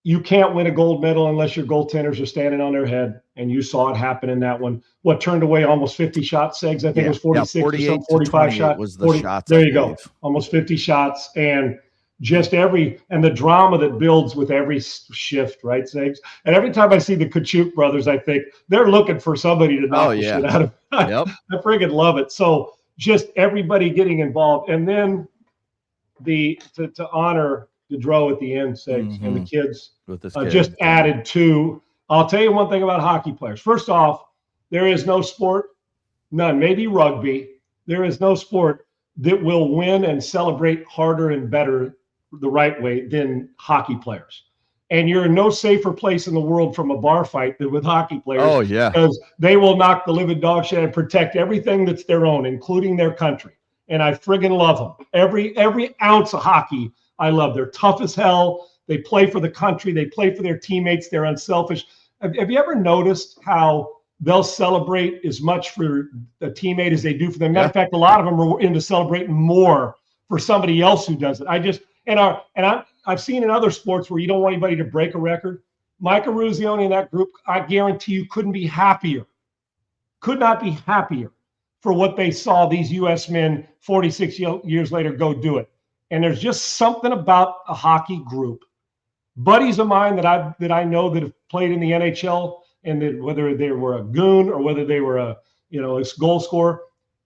You can't win a gold medal unless your goaltenders are standing on their head. And you saw it happen in that one. What turned away almost 50 shots, Segs? I think it was 46 or something, 45 shots. Was the shots. There you go. Almost 50 shots. And just and the drama that builds with every shift, right, Segs? And every time I see the Kachuk brothers, I think they're looking for somebody to knock the shit out of. I friggin' love it. So just everybody getting involved. And then to honor Gaudreau at the end, Segs, and the kids with this just added to. I'll tell you one thing about hockey players. First off, there is no sport, none, maybe rugby. There is no sport that will win and celebrate harder and better the right way than hockey players. And you're in no safer place in the world from a bar fight than with hockey players. Oh, yeah. Because they will knock the living dog shit and protect everything that's their own, including their country. And I friggin' love them. Every ounce of hockey, I love. They're tough as hell. They play for the country. They play for their teammates. They're unselfish. Have you ever noticed how they'll celebrate as much for the teammate as they do for them? Matter of fact, a lot of them are into celebrating more for somebody else who does it. I've seen in other sports where you don't want anybody to break a record. Micah Ruzioni and that group, I guarantee you, couldn't be happier. Could not be happier for what they saw these U.S. men 46 years later go do it. And there's just something about a hockey group. Buddies of mine that I know that have played in the NHL, and that whether they were a goon or whether they were a goal scorer,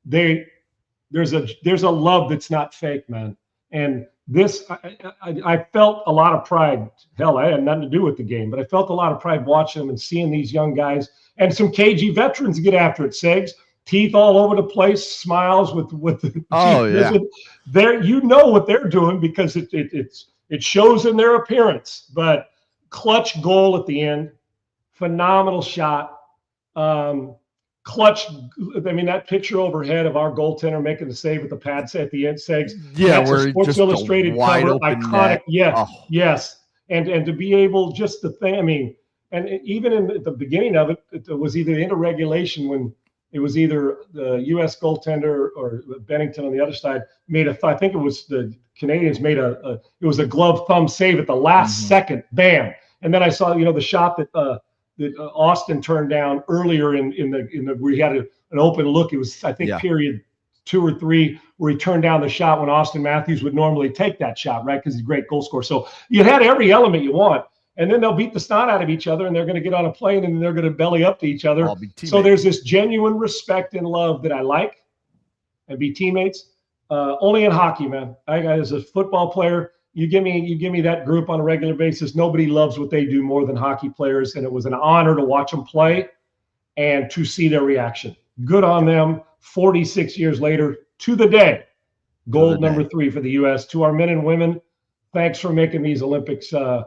there's a love that's not fake, man. And this, I felt a lot of pride. Hell, I had nothing to do with the game, but I felt a lot of pride watching them and seeing these young guys and some cagey veterans get after it. Segs, teeth all over the place, smiles with the There, you know what they're doing because it shows in their appearance. But clutch goal at the end, phenomenal shot. Clutch. I mean, that picture overhead of our goaltender making the save with the pads at the end, Segs. Yeah, that's where a Sports just Illustrated cover, iconic. Net. Yes, and to be able just to think. I mean, and even in the beginning of it, it was either into regulation when it was either the U.S. goaltender or Bennington on the other side made I think it was the Canadians made it was a glove thumb save at the last second, bam. And then I saw the shot that Austin turned down earlier in the where he had an open look. It was, I think, period 2 or 3 where he turned down the shot when Austin Matthews would normally take that shot, right? Because he's a great goal scorer. So you had every element you want. And then they'll beat the snot out of each other, and they're going to get on a plane, and they're going to belly up to each other. So there's this genuine respect and love that I like, and be teammates. Only in hockey, man. As a football player, you give me that group on a regular basis. Nobody loves what they do more than hockey players, and it was an honor to watch them play and to see their reaction. Good on them. 46 years later, to the day, gold number 3 for the U.S. To our men and women, thanks for making these Olympics. You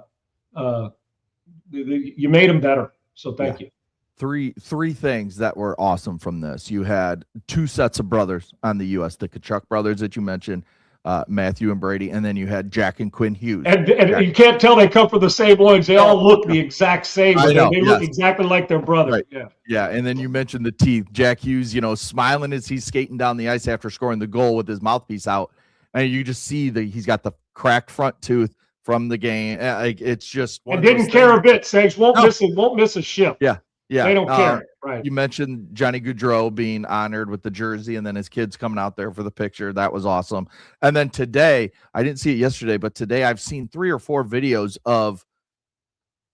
made them better, so thank you. Three things that were awesome from this. You had 2 sets of brothers on the U.S., the Tkachuk brothers that you mentioned, Matthew and Brady, and then you had Jack and Quinn Hughes. And you can't tell they come from the same loins. They all look the exact same. They look exactly like their brother. Right. Yeah. And then you mentioned the teeth. Jack Hughes, smiling as he's skating down the ice after scoring the goal with his mouthpiece out, and you just see that he's got the cracked front tooth from the game. It's just and didn't care a bit. Sags won't miss a shift. Yeah. They don't care. Right. You mentioned Johnny Gaudreau being honored with the jersey, and then his kids coming out there for the picture. That was awesome. And then today, I didn't see it yesterday, but today I've seen 3 or 4 videos of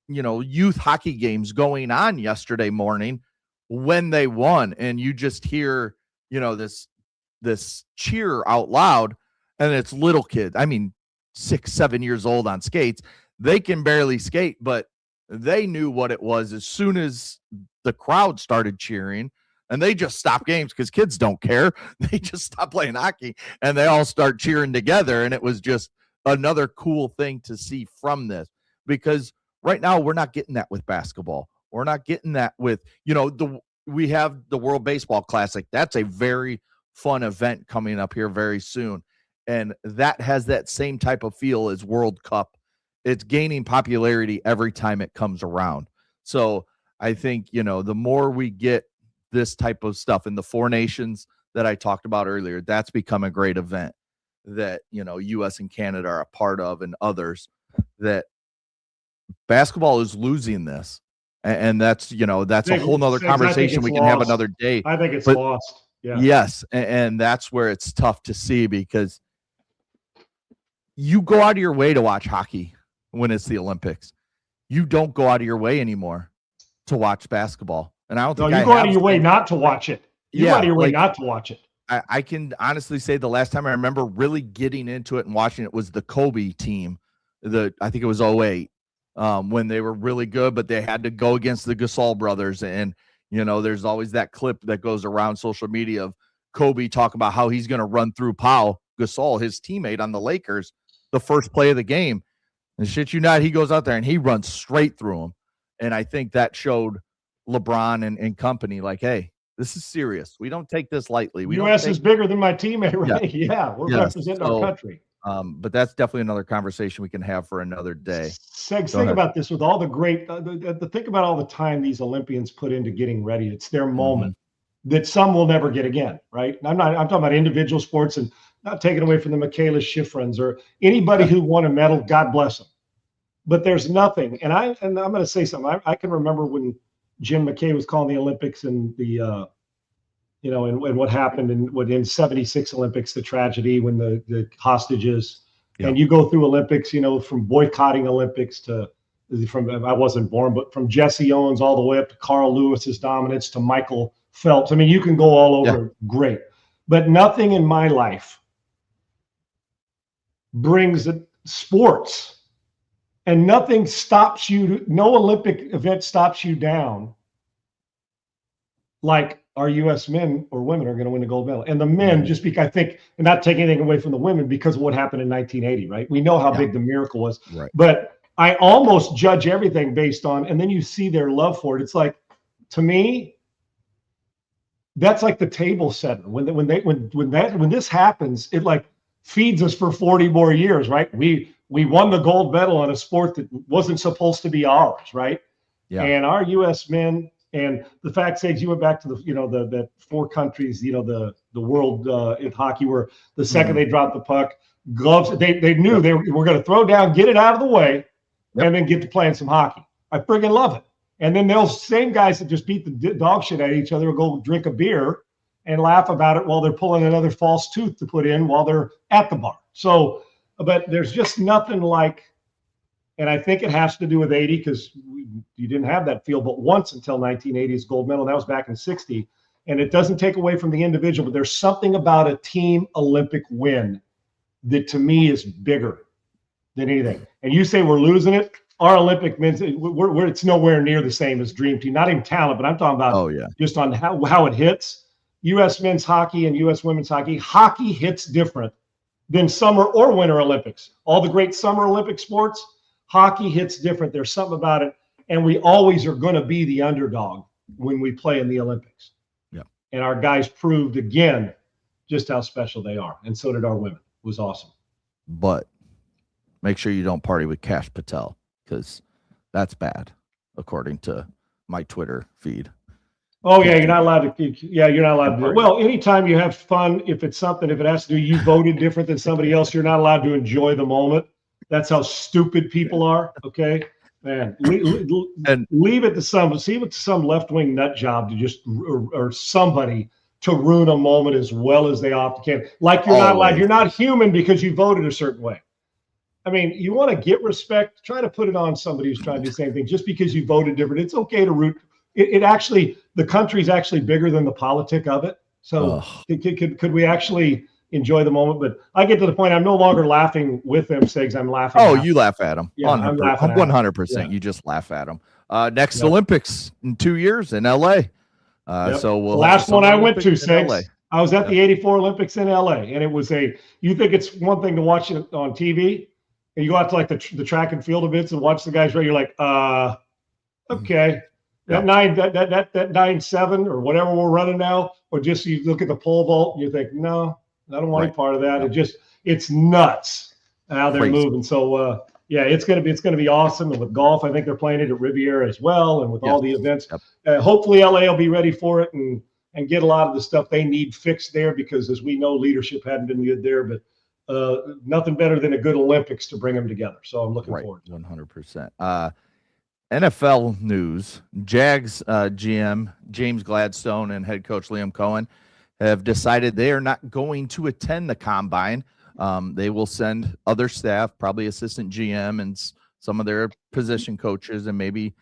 youth hockey games going on yesterday morning when they won, and you just hear this cheer out loud, and it's little kids. I mean, 6-7 years old on skates. They can barely skate, but they knew what it was as soon as the crowd started cheering, and they just stopped games because kids don't care. They just stop playing hockey and they all start cheering together. And it was just another cool thing to see from this, because right now we're not getting that with basketball. We're not getting that with, we have the World Baseball Classic. That's a very fun event coming up here very soon. And that has that same type of feel as World Cup. It's gaining popularity every time it comes around. So I think, the more we get this type of stuff in the 4 nations that I talked about earlier, that's become a great event that, U.S. and Canada are a part of, and others, that basketball is losing this. And that's a whole nother conversation we can have another day. I think it's lost. Yeah. Yes. And that's where it's tough to see, because you go out of your way to watch hockey when it's the Olympics. You don't go out of your way anymore to watch basketball. And I don't think you go out of your way not to watch it. You go out of your way not to watch it. I can honestly say the last time I remember really getting into it and watching it was the Kobe team. I think it was 2008, when they were really good, but they had to go against the Gasol brothers. And, there's always that clip that goes around social media of Kobe talking about how he's going to run through Pau Gasol, his teammate on the Lakers, the first play of the game. And shit you not, he goes out there and he runs straight through him. And I think that showed LeBron and company like, hey, this is serious. We don't take this lightly. U.S. is bigger than my teammate, right? Yeah, we're representing our country. But that's definitely another conversation we can have for another day. Think about this with all the great, think about all the time these Olympians put into getting ready. It's their moment that some will never get again, right? I'm talking about individual sports and not taking away from the Michaela Schifrins or anybody who won a medal, God bless them. But there's nothing. And I'm going to say something. I can remember when Jim McKay was calling the Olympics and the, and what happened in 76 Olympics, the tragedy when the hostages, and you go through Olympics, from boycotting Olympics I wasn't born, but from Jesse Owens all the way up to Carl Lewis's dominance to Michael Phelps. I mean, you can go all over. Great. But nothing in my life brings sports, and nothing stops you. No Olympic event stops you down like our U.S. men or women are going to win the gold medal. And the men, just because I think, and not taking anything away from the women because of what happened in 1980, right? We know how big the miracle was. Right. But I almost judge everything based on, and then you see their love for it. It's like, to me, that's like the table setter. When this happens, it like feeds us for 40 more years, right? We won the gold medal on a sport that wasn't supposed to be ours, right? Yeah. And our U.S. men, and the fact says you went back to the 4 countries, the world in hockey, where the second they dropped the puck, gloves, they knew they were going to throw down, get it out of the way, and then get to playing some hockey. I friggin' love it. And then those same guys that just beat the dog shit out of each other will go drink a beer and laugh about it while they're pulling another false tooth to put in while they're at the bar. So, but there's just nothing like, and I think it has to do with 80 because you didn't have that feel but once until 1980's gold medal. That was back in 60. And it doesn't take away from the individual, but there's something about a team Olympic win that to me is bigger than anything. And you say we're losing it. Our Olympic men's, it's nowhere near the same as Dream Team. Not even talent, but I'm talking about just on how it hits. U.S. men's hockey and U.S. women's hockey. Hockey hits different than summer or winter Olympics. All the great summer Olympic sports, hockey hits different. There's something about it. And we always are going to be the underdog when we play in the Olympics. Yeah. And our guys proved again just how special they are. And so did our women. It was awesome. But make sure you don't party with Kash Patel, because that's bad, according to my Twitter feed. Oh, yeah, you're not allowed to. Yeah, you're not allowed to do it. Well, anytime you have fun, if it has to do, you voted different than somebody else, you're not allowed to enjoy the moment. That's how stupid people are, okay? Man, leave it to some left-wing nut job to just, or somebody to ruin a moment as well as they often can. Like you're not allowed, you're not human because you voted a certain way. I mean, you want to get respect, try to put it on somebody who's trying to do the same thing. Just because you voted different, it's okay to root. It actually, the country's actually bigger than the politic of it. So could we actually enjoy the moment? But I get to the point, I'm no longer laughing with them, Segs. I'm laughing. Oh, you laugh at them. Yeah, I'm laughing 100%. Yeah. You just laugh at them. Next Olympics in 2 years in LA. So we'll last one I went to, Segs. I was at the 84 Olympics in LA, and it was you think it's one thing to watch it on TV, and you go out to like the track and field events and watch the guys run. You're like, okay. That 9.7 or whatever we're running now, or just you look at the pole vault and you think, no, I don't want any part of that. It's nuts how they're moving. So it's gonna be awesome. And with golf, I think they're playing it at Riviera as well, and with all the events. Hopefully LA will be ready for it and get a lot of the stuff they need fixed there, because as we know, leadership hadn't been good there, but nothing better than a good Olympics to bring them together. So I'm looking forward to it. 100%. NFL news: Jags GM James Gladstone and head coach Liam Cohen have decided they are not going to attend the combine. They will send other staff, probably assistant GM and some of their position coaches and maybe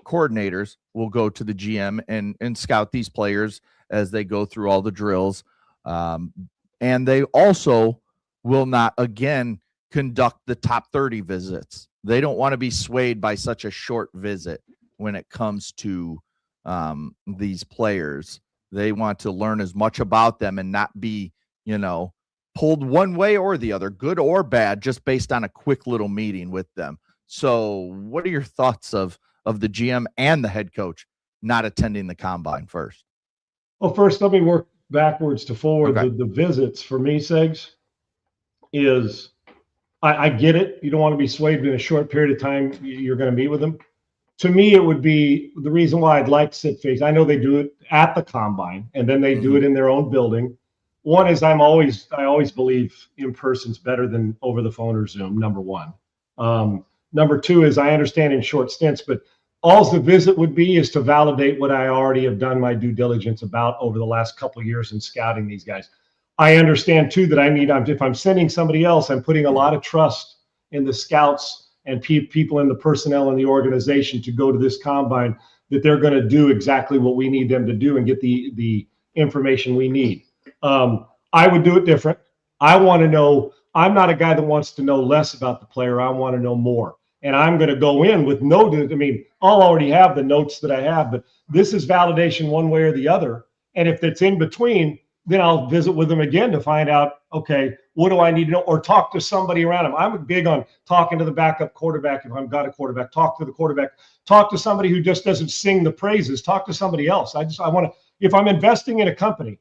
coordinators will go to the GM and scout these players as they go through all the drills. And they also will not, again, conduct the top 30 visits. They don't want to be swayed by such a short visit when it comes to these players. They want to learn as much about them and not be, pulled one way or the other, good or bad, just based on a quick little meeting with them. So what are your thoughts of the GM and the head coach not attending the combine first? Well, first, let me work backwards to forward. Okay. The visits for me, Segs, is I get it. You don't want to be swayed in a short period of time. You're going to meet with them. To me, it would be the reason why I'd like to sit face. I know they do it at the combine, and then they do it in their own building. One is I always believe in person's better than over the phone or Zoom. Number one. Number two is I understand in short stints, but all the visit would be is to validate what I already have done my due diligence about over the last couple of years in scouting these guys. I understand too that if I'm sending somebody else, I'm putting a lot of trust in the scouts and people in the personnel in the organization to go to this combine, that they're going to do exactly what we need them to do and get the information we need. I would do it different. I want to know. I'm not a guy that wants to know less about the player. I want to know more. And I'm going to go in with I'll already have the notes that I have, but this is validation one way or the other. And if it's in between, then I'll visit with them again to find out, okay, what do I need to know? Or talk to somebody around him. I'm big on talking to the backup quarterback. If I've got a quarterback, talk to the quarterback, talk to somebody who just doesn't sing the praises, talk to somebody else. I want to, if I'm investing in a company,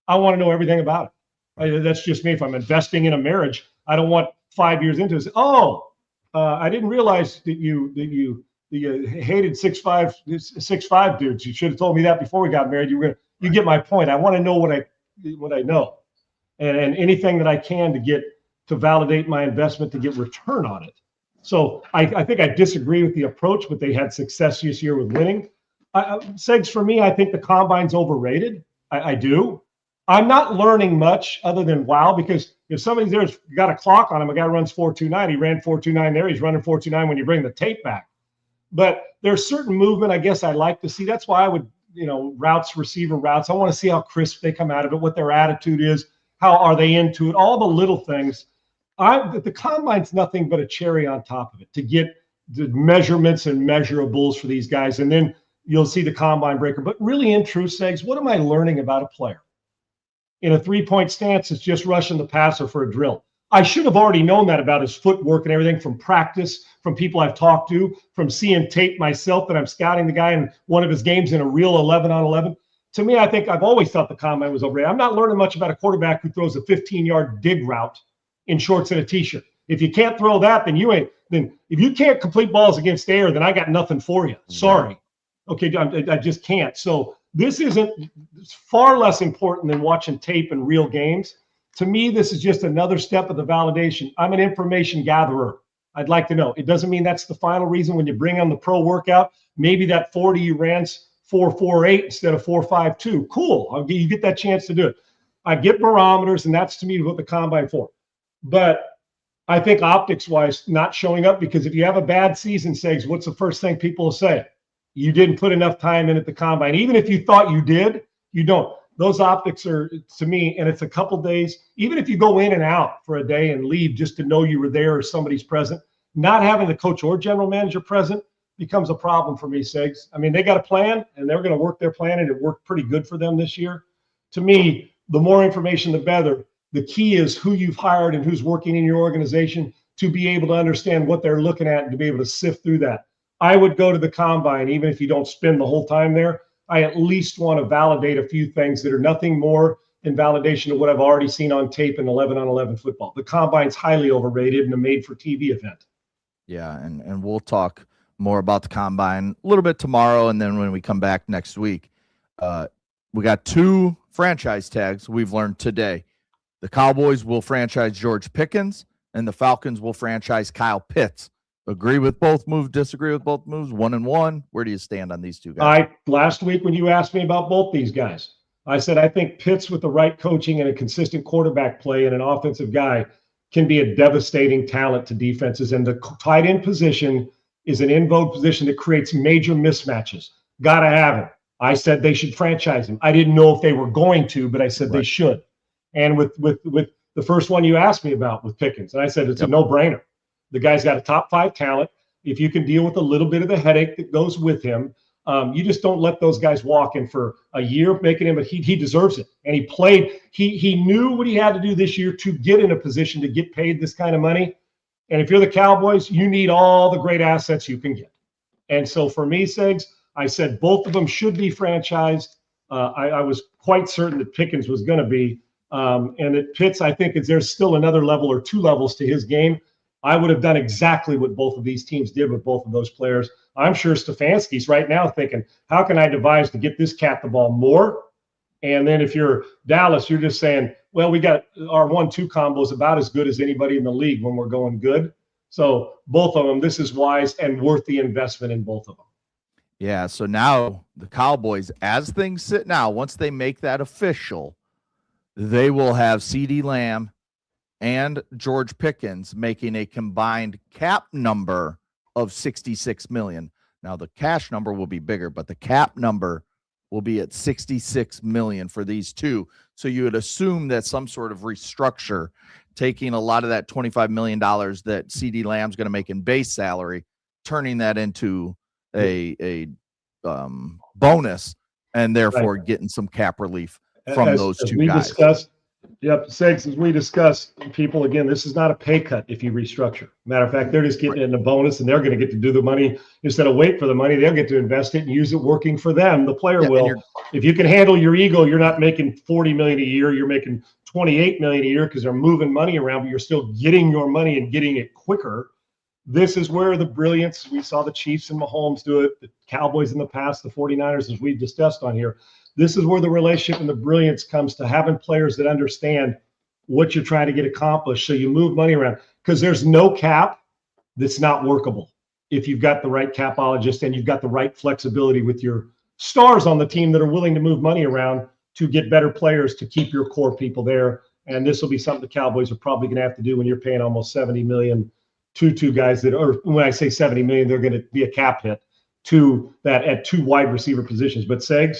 I want to know everything about it. That's just me. If I'm investing in a marriage, I don't want 5 years into it. I didn't realize that you hated 6'5" dudes. You should have told me that before we got married. You get my point. I want to know what I know, and anything that I can to validate my investment to get return on it. So I think I disagree with the approach, but they had success this year with winning. Segs, for me, I think the combine's overrated. I do. I'm not learning much other than wow, because if somebody's there's got a clock on him, a guy runs 4.29, he ran 4.29 there, he's running 4.29 when you bring the tape back. But there's certain movement I guess I like to see. That's why I would, receiver routes. I want to see how crisp they come out of it, what their attitude is, how are they into it, all the little things. The combine's nothing but a cherry on top of it to get the measurements and measurables for these guys. And then you'll see the combine breaker. But really, in true Segs, what am I learning about a player? In a three-point stance, it's just rushing the passer for a drill. I should have already known that about his footwork and everything from practice, from people I've talked to, from seeing tape myself that I'm scouting the guy in one of his games in a real 11-on-11. To me, I think I've always thought the combine was overrated. I'm not learning much about a quarterback who throws a 15-yard dig route in shorts and a T-shirt. If you can't throw that, then if you can't complete balls against air, then I got nothing for you. Sorry. Okay, I just can't. So this it's far less important than watching tape and real games. To me, this is just another step of the validation. I'm an information gatherer. I'd like to know. It doesn't mean that's the final reason when you bring on the pro workout. Maybe that 40 you ran 4.48 instead of 4.52. Cool. You get that chance to do it. I get barometers, and that's to me what the combine for. But I think optics-wise, not showing up, because if you have a bad season, Segs, what's the first thing people will say? You didn't put enough time in at the combine. Even if you thought you did, you don't. Those optics are, to me, and it's a couple days. Even if you go in and out for a day and leave just to know you were there or somebody's present, not having the coach or general manager present becomes a problem for me, Segs. I mean, they got a plan, and they're going to work their plan, and it worked pretty good for them this year. To me, the more information, the better. The key is who you've hired and who's working in your organization to be able to understand what they're looking at and to be able to sift through that. I would go to the combine, even if you don't spend the whole time there. I at least want to validate a few things that are nothing more than validation of what I've already seen on tape in 11-on-11 football. The combine's highly overrated and a made-for-TV event. Yeah, and we'll talk more about the combine a little bit tomorrow, and then when we come back next week, we got 2 franchise tags we've learned today. The Cowboys will franchise George Pickens, and the Falcons will franchise Kyle Pitts. Agree with both moves, disagree with both moves, 1-1. Where do you stand on these two guys? Last week when you asked me about both these guys, I said I think Pitts with the right coaching and a consistent quarterback play and an offensive guy can be a devastating talent to defenses. And the tight end position is an in vogue position that creates major mismatches. Got to have him. I said they should franchise him. I didn't know if they were going to, but I said they should. And with the first one you asked me about with Pickens, and I said it's a no-brainer. The guy's got a top 5 talent. If you can deal with a little bit of the headache that goes with him, you just don't let those guys walk in for a year, making him, but he deserves it. And he played, he knew what he had to do this year to get in a position to get paid this kind of money. And if you're the Cowboys, you need all the great assets you can get. And so for me, Segs, I said both of them should be franchised. I was quite certain that Pickens was going to be. And that Pitts, I think, there's still another level or two levels to his game. I would have done exactly what both of these teams did with both of those players. I'm sure Stefanski's right now thinking, how can I devise to get this cat the ball more? And then if you're Dallas, you're just saying, well, we got our 1-2 combo is about as good as anybody in the league when we're going good. So both of them, this is wise and worth the investment in both of them. Yeah, so now the Cowboys, as things sit now, once they make that official, they will have CeeDee Lamb and George Pickens making a combined cap number of $66 million. Now, the cash number will be bigger, but the cap number will be at $66 million for these two. So you would assume that some sort of restructure, taking a lot of that $25 million that CeeDee Lamb's going to make in base salary, turning that into a bonus, and therefore getting some cap relief from those two guys. Discussed, Segs, as we discussed, people, again, this is not a pay cut if you restructure. Matter of fact, they're just getting it in a bonus, and they're going to get to do the money. Instead of wait for the money, they'll get to invest it and use it working for them. The player will. If you can handle your ego, you're not making $40 million a year. You're making $28 million a year because they're moving money around, but you're still getting your money and getting it quicker. This is where the brilliance, we saw the Chiefs and Mahomes do it, the Cowboys in the past, the 49ers, as we've discussed on here. This is where the relationship and the brilliance comes to having players that understand what you're trying to get accomplished. So you move money around because there's no cap that's not workable if you've got the right capologist and you've got the right flexibility with your stars on the team that are willing to move money around to get better players to keep your core people there. And this will be something the Cowboys are probably going to have to do when you're paying almost $70 million to two guys that are, when I say $70 million, they're going to be a cap hit to that at two wide receiver positions. But Segs,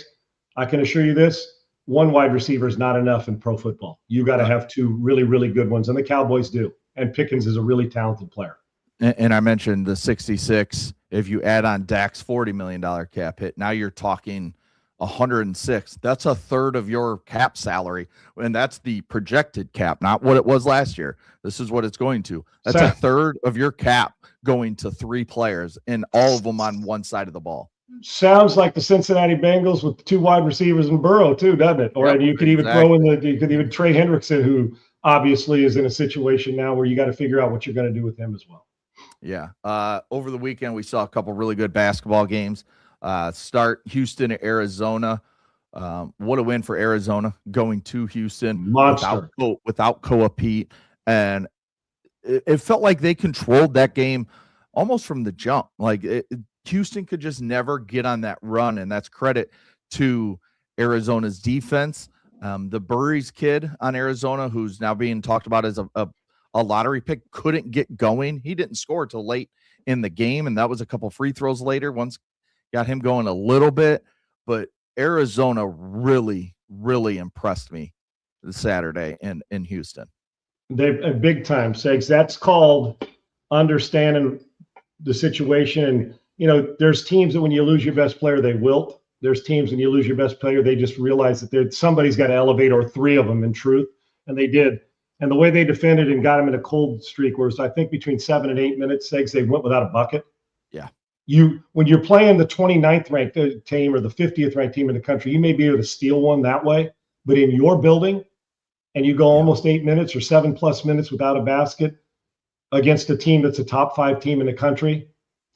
I can assure you this, one wide receiver is not enough in pro football. You got to have two really, really good ones, and the Cowboys do. And Pickens is a really talented player. And I mentioned the 66. If you add on Dak's $40 million cap hit, now you're talking 106. That's a third of your cap salary, and that's the projected cap, not what it was last year. This is what it's going to. That's a third of your cap going to three players, and all of them on one side of the ball. Sounds like the Cincinnati Bengals with two wide receivers and Burrow too, doesn't it? Or you could even throw in you could even Trey Hendrickson, who obviously is in a situation now where you got to figure out what you're going to do with him as well. Yeah. Over the weekend, we saw a couple really good basketball games. Start Houston at Arizona. What a win for Arizona going to Houston without Koa Pete. And it felt like they controlled that game almost from the jump. Like Houston could just never get on that run, and that's credit to Arizona's defense. The Burries kid on Arizona, who's now being talked about as a lottery pick, couldn't get going. He didn't score till late in the game, and that was a couple free throws later. Once got him going a little bit, but Arizona really, really impressed me this Saturday in Houston. They've a big time, Segs. That's called understanding the situation. And there's teams that when you lose your best player, they wilt. There's teams when you lose your best player, they just realize that somebody's got to elevate, or three of them in truth, and they did. And the way they defended and got him in a cold streak was, I think, between 7 and 8 minutes, Segs, they went without a bucket. Yeah. When you're playing the 29th ranked team or the 50th ranked team in the country, you may be able to steal one that way, but in your building, and you go almost 8 minutes or 7+ minutes without a basket against a team that's a top 5 team in the country,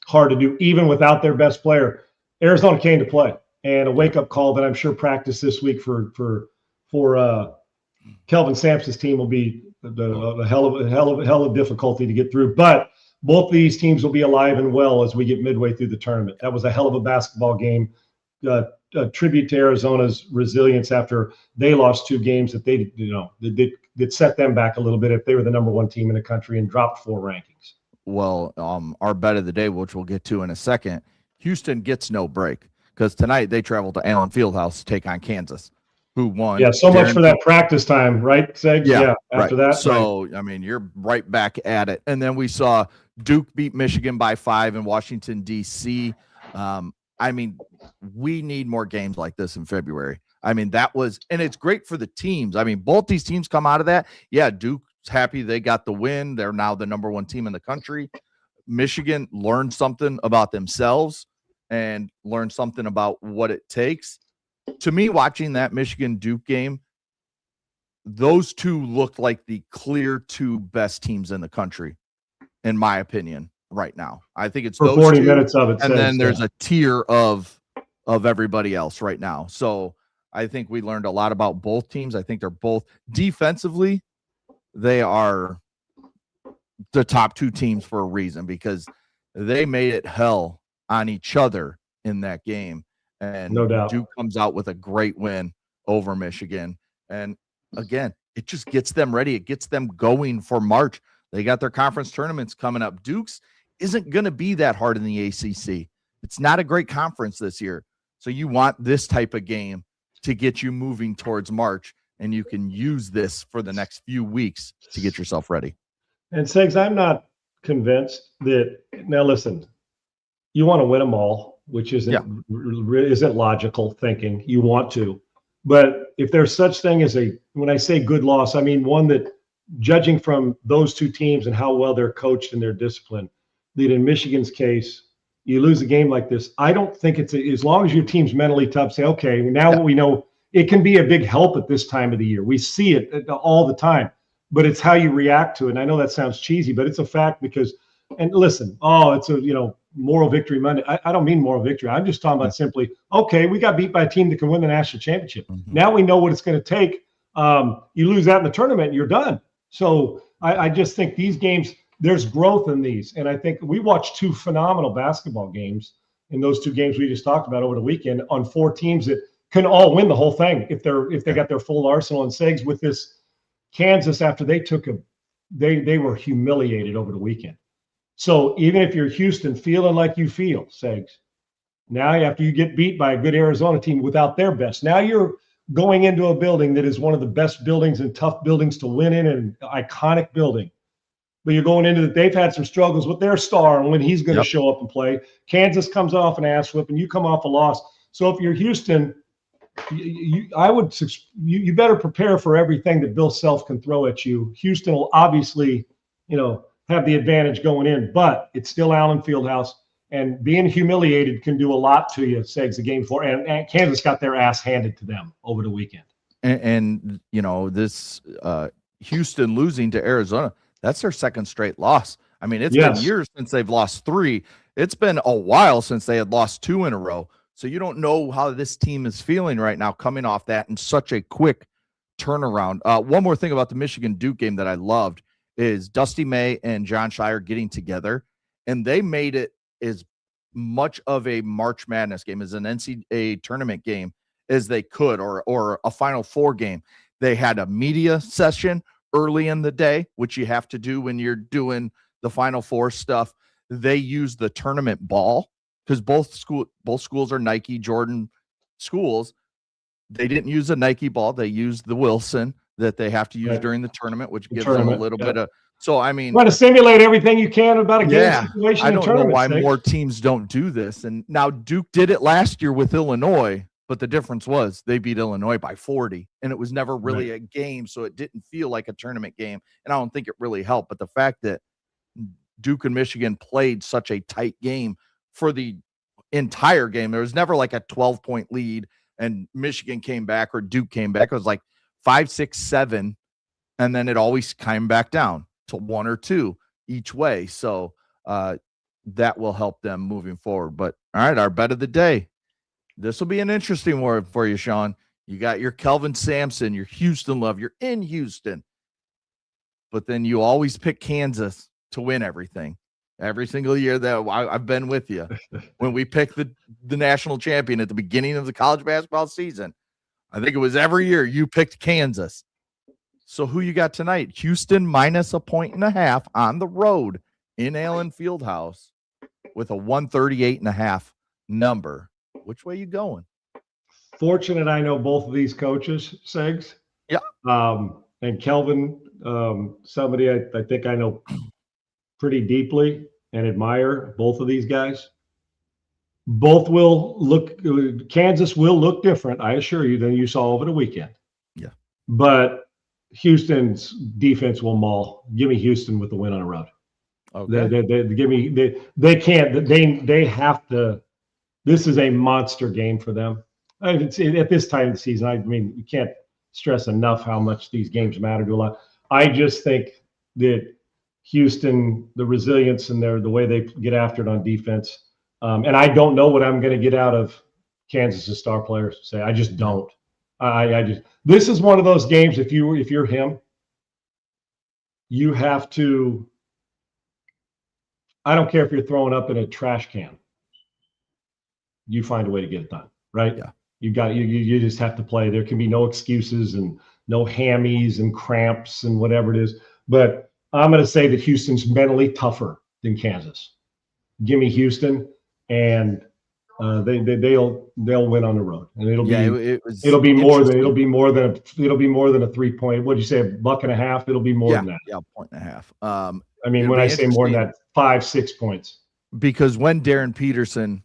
hard to do, even without their best player. Arizona came to play, and a wake-up call that I'm sure practice this week for Kelvin Sampson's team will be a hell of difficulty to get through. But both these teams will be alive and well as we get midway through the tournament. That was a hell of a basketball game. A tribute to Arizona's resilience after they lost 2 games that that set them back a little bit if they were the number 1 team in the country and dropped 4 rankings. Well, our bet of the day, which we'll get to in a second, Houston gets no break because tonight they travel to Allen Fieldhouse to take on Kansas, who won. Yeah, so much for that practice time, right, Segs? Yeah, after right. that. So, right. I mean, you're right back at it. And then we saw Duke beat Michigan by 5 in Washington, D.C. I mean, we need more games like this in February. I mean, and it's great for the teams. I mean, both these teams come out of that. Yeah, Duke happy they got the win. They're now the number 1 team in the country. Michigan learned something about themselves and learned something about what it takes. To me, watching that Michigan-Duke game, those two looked like the clear 2 best teams in the country, in my opinion, right now. I think it's For those 40 two, minutes of it. and then there's a tier of everybody else right now. So I think we learned a lot about both teams. I think they're both defensively, they are the top 2 teams for a reason, because they made it hell on each other in that game. And no doubt, Duke comes out with a great win over Michigan. And again, it just gets them ready. It gets them going for March. They got their conference tournaments coming up. Duke's isn't going to be that hard in the ACC. It's not a great conference this year. So you want this type of game to get you moving towards March, and you can use this for the next few weeks to get yourself ready. And Segs, I'm not convinced that. Now, listen, you want to win them all, which isn't logical thinking. You want to, but if there's such thing as when I say good loss, I mean one that, judging from those 2 teams and how well they're coached and their discipline, that in Michigan's case, you lose a game like this. I don't think as long as your team's mentally tough, say, okay, now we know it can be a big help at this time of the year. We see it all the time, but it's how you react to it. And I know that sounds cheesy, but it's a fact because, and listen, it's a, moral victory Monday. I don't mean moral victory. I'm just talking about simply, okay, we got beat by a team that can win the national championship. Mm-hmm. Now we know what it's going to take. You lose that in the tournament, you're done. So I just think these games, there's growth in these. And I think we watched 2 phenomenal basketball games in those 2 games we just talked about over the weekend on 4 teams that can all win the whole thing if they got their full arsenal. And Segs, with this Kansas, after they they were humiliated over the weekend. So even if you're Houston feeling like you feel, Segs, now after you get beat by a good Arizona team without their best, now you're going into a building that is one of the best buildings and tough buildings to win in, an iconic building. But you're going into that they've had some struggles with their star and when he's going to show up and play. Kansas comes off an ass whip and you come off a loss. So if you're Houston, you better prepare for everything that Bill Self can throw at you. Houston will obviously, have the advantage going in, but it's still Allen Fieldhouse, and being humiliated can do a lot to you. Segs the game for, and Kansas got their ass handed to them over the weekend. And this Houston losing to Arizona, that's their 2nd straight loss. I mean, it's been years since they've lost 3. It's been a while since they had lost 2 in a row. So you don't know how this team is feeling right now coming off that in such a quick turnaround. One more thing about the Michigan-Duke game that I loved is Dusty May and John Shire getting together, and they made it as much of a March Madness game, as an NCAA tournament game as they could, or a Final Four game. They had a media session early in the day, which you have to do when you're doing the Final Four stuff. They used the tournament ball because both schools are Nike Jordan schools. They didn't use a Nike ball. They used the Wilson that they have to use during the tournament, which gives them a little bit of. So, I mean, try to simulate everything you can about a game situation. I don't know why more teams don't do this. And now Duke did it last year with Illinois, but the difference was they beat Illinois by 40, and it was never really a game, so it didn't feel like a tournament game. And I don't think it really helped. But the fact that Duke and Michigan played such a tight game for the entire game, there was never like a 12-point lead, and Michigan came back or Duke came back. It was like 5, 6, 7, and then it always came back down to 1 or 2 each way. So that will help them moving forward. But all right, our bet of the day. This will be an interesting one for you, Sean. You got your Kelvin Sampson, your Houston love. You're in Houston. But then you always pick Kansas to win everything. Every single year that I've been with you. When we picked the national champion at the beginning of the college basketball season, I think it was every year you picked Kansas. So who you got tonight? Houston minus 1.5 on the road in Allen Fieldhouse with a 138.5 number. Which way you going? Fortunate I know both of these coaches, Segs. Yeah. And Kelvin, somebody I think I know pretty deeply and admire both of these guys. Both will look, Kansas will look different, I assure you, than you saw over the weekend. Yeah. But Houston's defense will maul. Give me Houston with the win on the road. Okay. They can't. They have to. This is a monster game for them. At this time of the season, I mean, you can't stress enough how much these games matter to a lot. I just think that Houston, the resilience and the way they get after it on defense, and I don't know what I'm going to get out of Kansas's star players. Say, I just don't. I just. This is one of those games. If you're him, you have to. I don't care if you're throwing up in a trash can. You find a way to get it done, right? Yeah. You just have to play. There can be no excuses and no hammies and cramps and whatever it is. But I'm going to say that Houston's mentally tougher than Kansas. Give me Houston, and they'll win on the road, and it'll be more than a 3-point. What'd you say? $1.50? It'll be more than that. Yeah, 1.5. I mean, when I say more than that, 5-6 points. Because when Darren Peterson,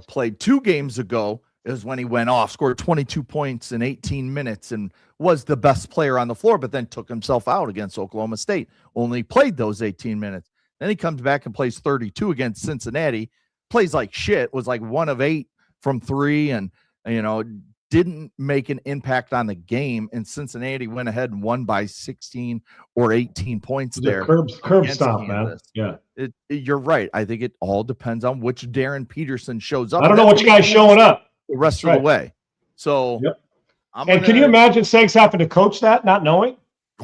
played 2 games ago, is when he went off, scored 22 points in 18 minutes, and was the best player on the floor, but then took himself out against Oklahoma State. Only played those 18 minutes. Then he comes back and plays 32 against Cincinnati, plays like shit, was like 1 of 8 from 3, and didn't make an impact on the game. And Cincinnati went ahead and won by 16 or 18 points there. Curb stop, man. Yeah. You're right. I think it all depends on which Darren Peterson shows up. I don't know which guy's showing up the rest of the way. So, can you imagine Segs having to coach that, not knowing?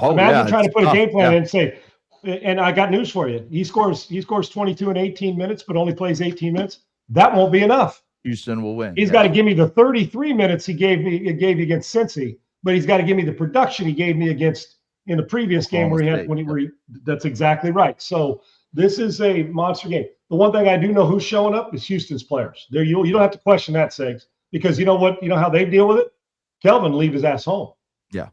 Imagine trying to put a game plan in and say, and I got news for you. He scores 22 in 18 minutes, but only plays 18 minutes. That won't be enough. Houston will win. He's got to give me the 33 minutes he gave me against Cincy, but he's got to give me the production he gave me in the previous game where he had that's exactly right. So this is a monster game. The one thing I do know who's showing up is Houston's players. There, you don't have to question that, Segs, because you know what? You know how they deal with it? Kelvin leave his ass home. Yeah.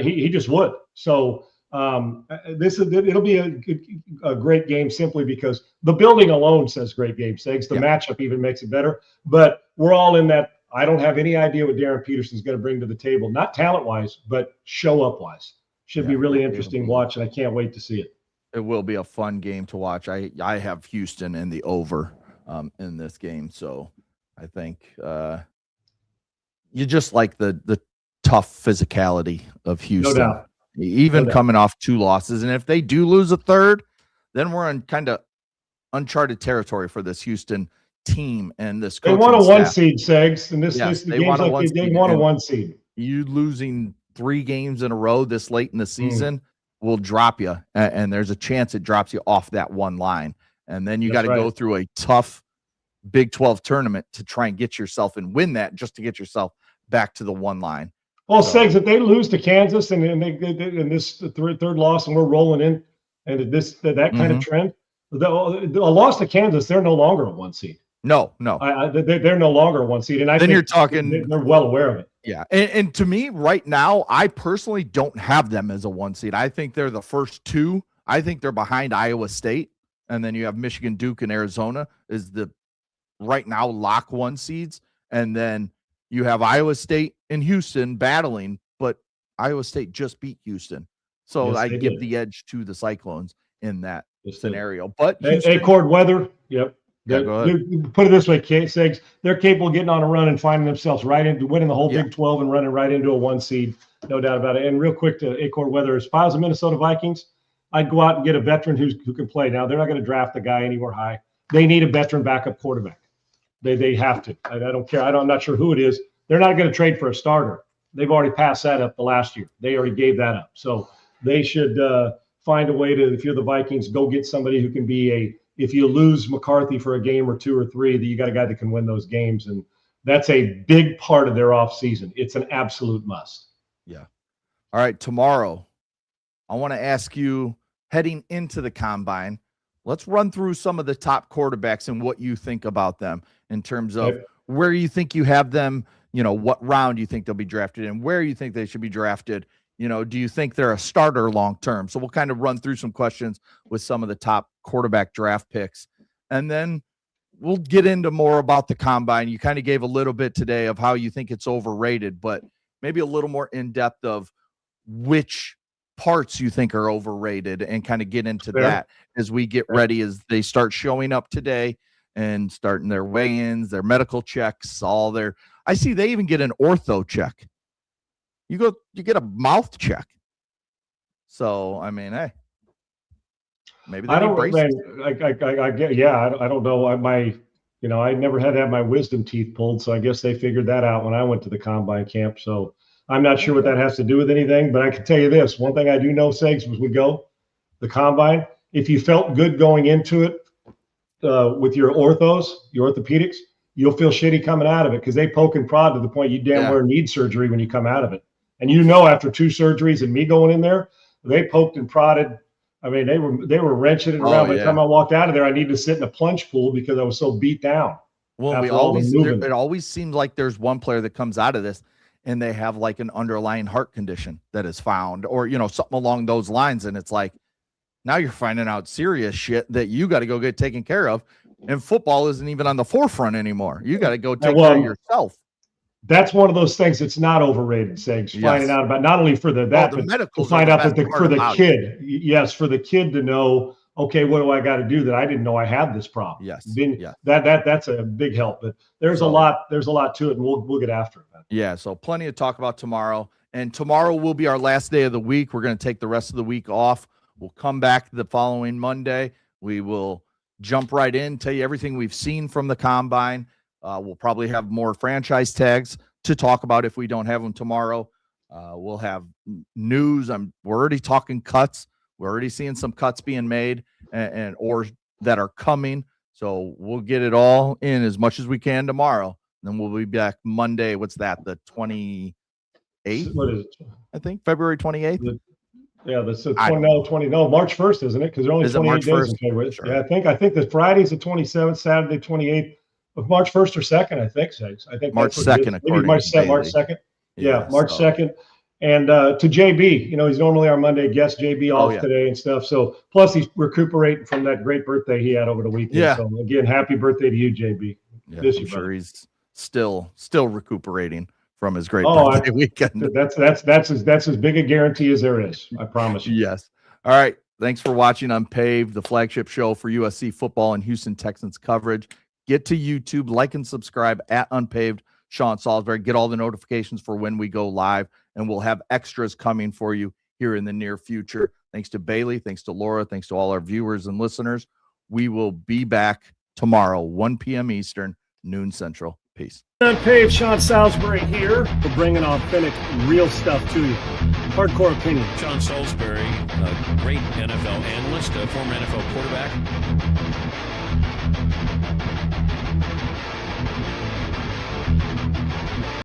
He just would. So it'll be a great game simply because the building alone says great game, Segs. The matchup even makes it better. But we're all in that. I don't have any idea what Darren Peterson's going to bring to the table, not talent-wise, but show-up-wise. Should be really interesting watch, and I can't wait to see it. It will be a fun game to watch. I have Houston in the over in this game, so I think you just like the tough physicality of Houston. No doubt. Even coming off 2 losses. And if they do lose a third, then we're in kind of uncharted territory for this Houston team and this coaching They want a staff. 1 seed, Segs. And they want a 1 seed. You losing 3 games in a row this late in the season will drop you. And there's a chance it drops you off that 1 line. And then you got to go through a tough Big 12 tournament to try and get yourself and win that just to get yourself back to the 1 line. Well, Segs, if they lose to Kansas and this third loss and we're rolling in and that kind of trend, a loss to Kansas, they're no longer a 1 seed. No. They're no longer a 1 seed. And I think you're talking they're well aware of it. Yeah. And to me right now, I personally don't have them as a 1 seed. I think they're the first 2. I think they're behind Iowa State. And then you have Michigan, Duke, and Arizona is the right now lock 1 seeds. And then you have Iowa State and Houston battling, but Iowa State just beat Houston. So yes, I give the edge to the Cyclones in that scenario. But Acord weather, yep. Yeah, go ahead. Put it this way, Segs, they're capable of getting on a run and finding themselves right into winning the whole Big 12 and running right into a 1 seed, no doubt about it. And real quick to Acord weather, if I was the Minnesota Vikings, I'd go out and get a veteran who can play. Now, they're not going to draft a guy anywhere high. They need a veteran backup quarterback. They have to. I don't care. I'm not sure who it is. They're not going to trade for a starter. They've already passed that up the last year. They already gave that up. So they should find a way to, if you're the Vikings, go get somebody who can be if you lose McCarthy for a game or 2 or 3, that you got a guy that can win those games. And that's a big part of their offseason. It's an absolute must. Yeah. All right. Tomorrow, I want to ask you, heading into the combine, let's run through some of the top quarterbacks and what you think about them in terms of where you think you have them, what round you think they'll be drafted in, where you think they should be drafted. Do you think they're a starter long-term? So we'll kind of run through some questions with some of the top quarterback draft picks. And then we'll get into more about the combine. You kind of gave a little bit today of how you think it's overrated, but maybe a little more in depth of which parts you think are overrated, and kind of get into Fair. that as we get ready, as they start showing up today and starting their weigh-ins, their medical checks, I see they even get an ortho check. You get a mouth check. So, I mean, hey, maybe they need braces. I get, yeah, I don't know. I never had to have my wisdom teeth pulled, so I guess they figured that out when I went to the combine camp. So I'm not sure what that has to do with anything, but I can tell you this. One thing I do know, Segs, was the combine, if you felt good going into it with your orthopedics, you'll feel shitty coming out of it because they poke and prod to the point you damn well need surgery when you come out of it. And after 2 surgeries and me going in there, they poked and prodded. I mean, they were wrenching it around. By the time I walked out of there, I needed to sit in a plunge pool because I was so beat down. Well, it always seems like there's one player that comes out of this and they have like an underlying heart condition that is found, or something along those lines, and it's like, now you're finding out serious shit that you got to go get taken care of, and football isn't even on the forefront anymore. You got to go take care of yourself. That's one of those things that's not overrated, Segs. Finding out about, not only for but to find out that for the kid, for the kid to know, okay, what do I got to do that I didn't know I had this problem? Yes. That's a big help. But there's a lot to it, and we'll get after it, man. Yeah, so plenty to talk about tomorrow. And tomorrow will be our last day of the week. We're going to take the rest of the week off. We'll come back the following Monday. We will jump right in, tell you everything we've seen from the combine. We'll probably have more franchise tags to talk about if we don't have them tomorrow. We'll have news. We're already talking cuts. We're already seeing some cuts being made or that are coming. So we'll get it all in as much as we can tomorrow. Then we'll be back Monday. What's that? The 28th? What is it? I think February 28th. Yeah, that's the March 1st, isn't it? Because there are only 28 days in February. Sure. Yeah, I think the Friday's the 27th, Saturday 28th. Of March 1st or 2nd, I think. I think March 2nd, according March 2nd. Yeah, March 2nd. And to JB, he's normally our Monday guest. JB off today and stuff. So plus he's recuperating from that great birthday he had over the weekend. Yeah. So again, happy birthday to you, JB. Yeah, I'm sure he's still recuperating from his great birthday weekend. That's as big a guarantee as there is. I promise you. Yes. All right. Thanks for watching UNPAVED, the flagship show for USC football and Houston Texans coverage. Get to YouTube, like and subscribe at UNPAVED, Sean Salisbury. Get all the notifications for when we go live, and we'll have extras coming for you here in the near future. Thanks to Bailey. Thanks to Laura. Thanks to all our viewers and listeners. We will be back tomorrow, 1 p.m. Eastern, noon Central. Peace. UNPAVED, Sean Salisbury here. We're bringing authentic, real stuff to you. Hardcore opinion. Sean Salisbury, a great NFL analyst, a former NFL quarterback.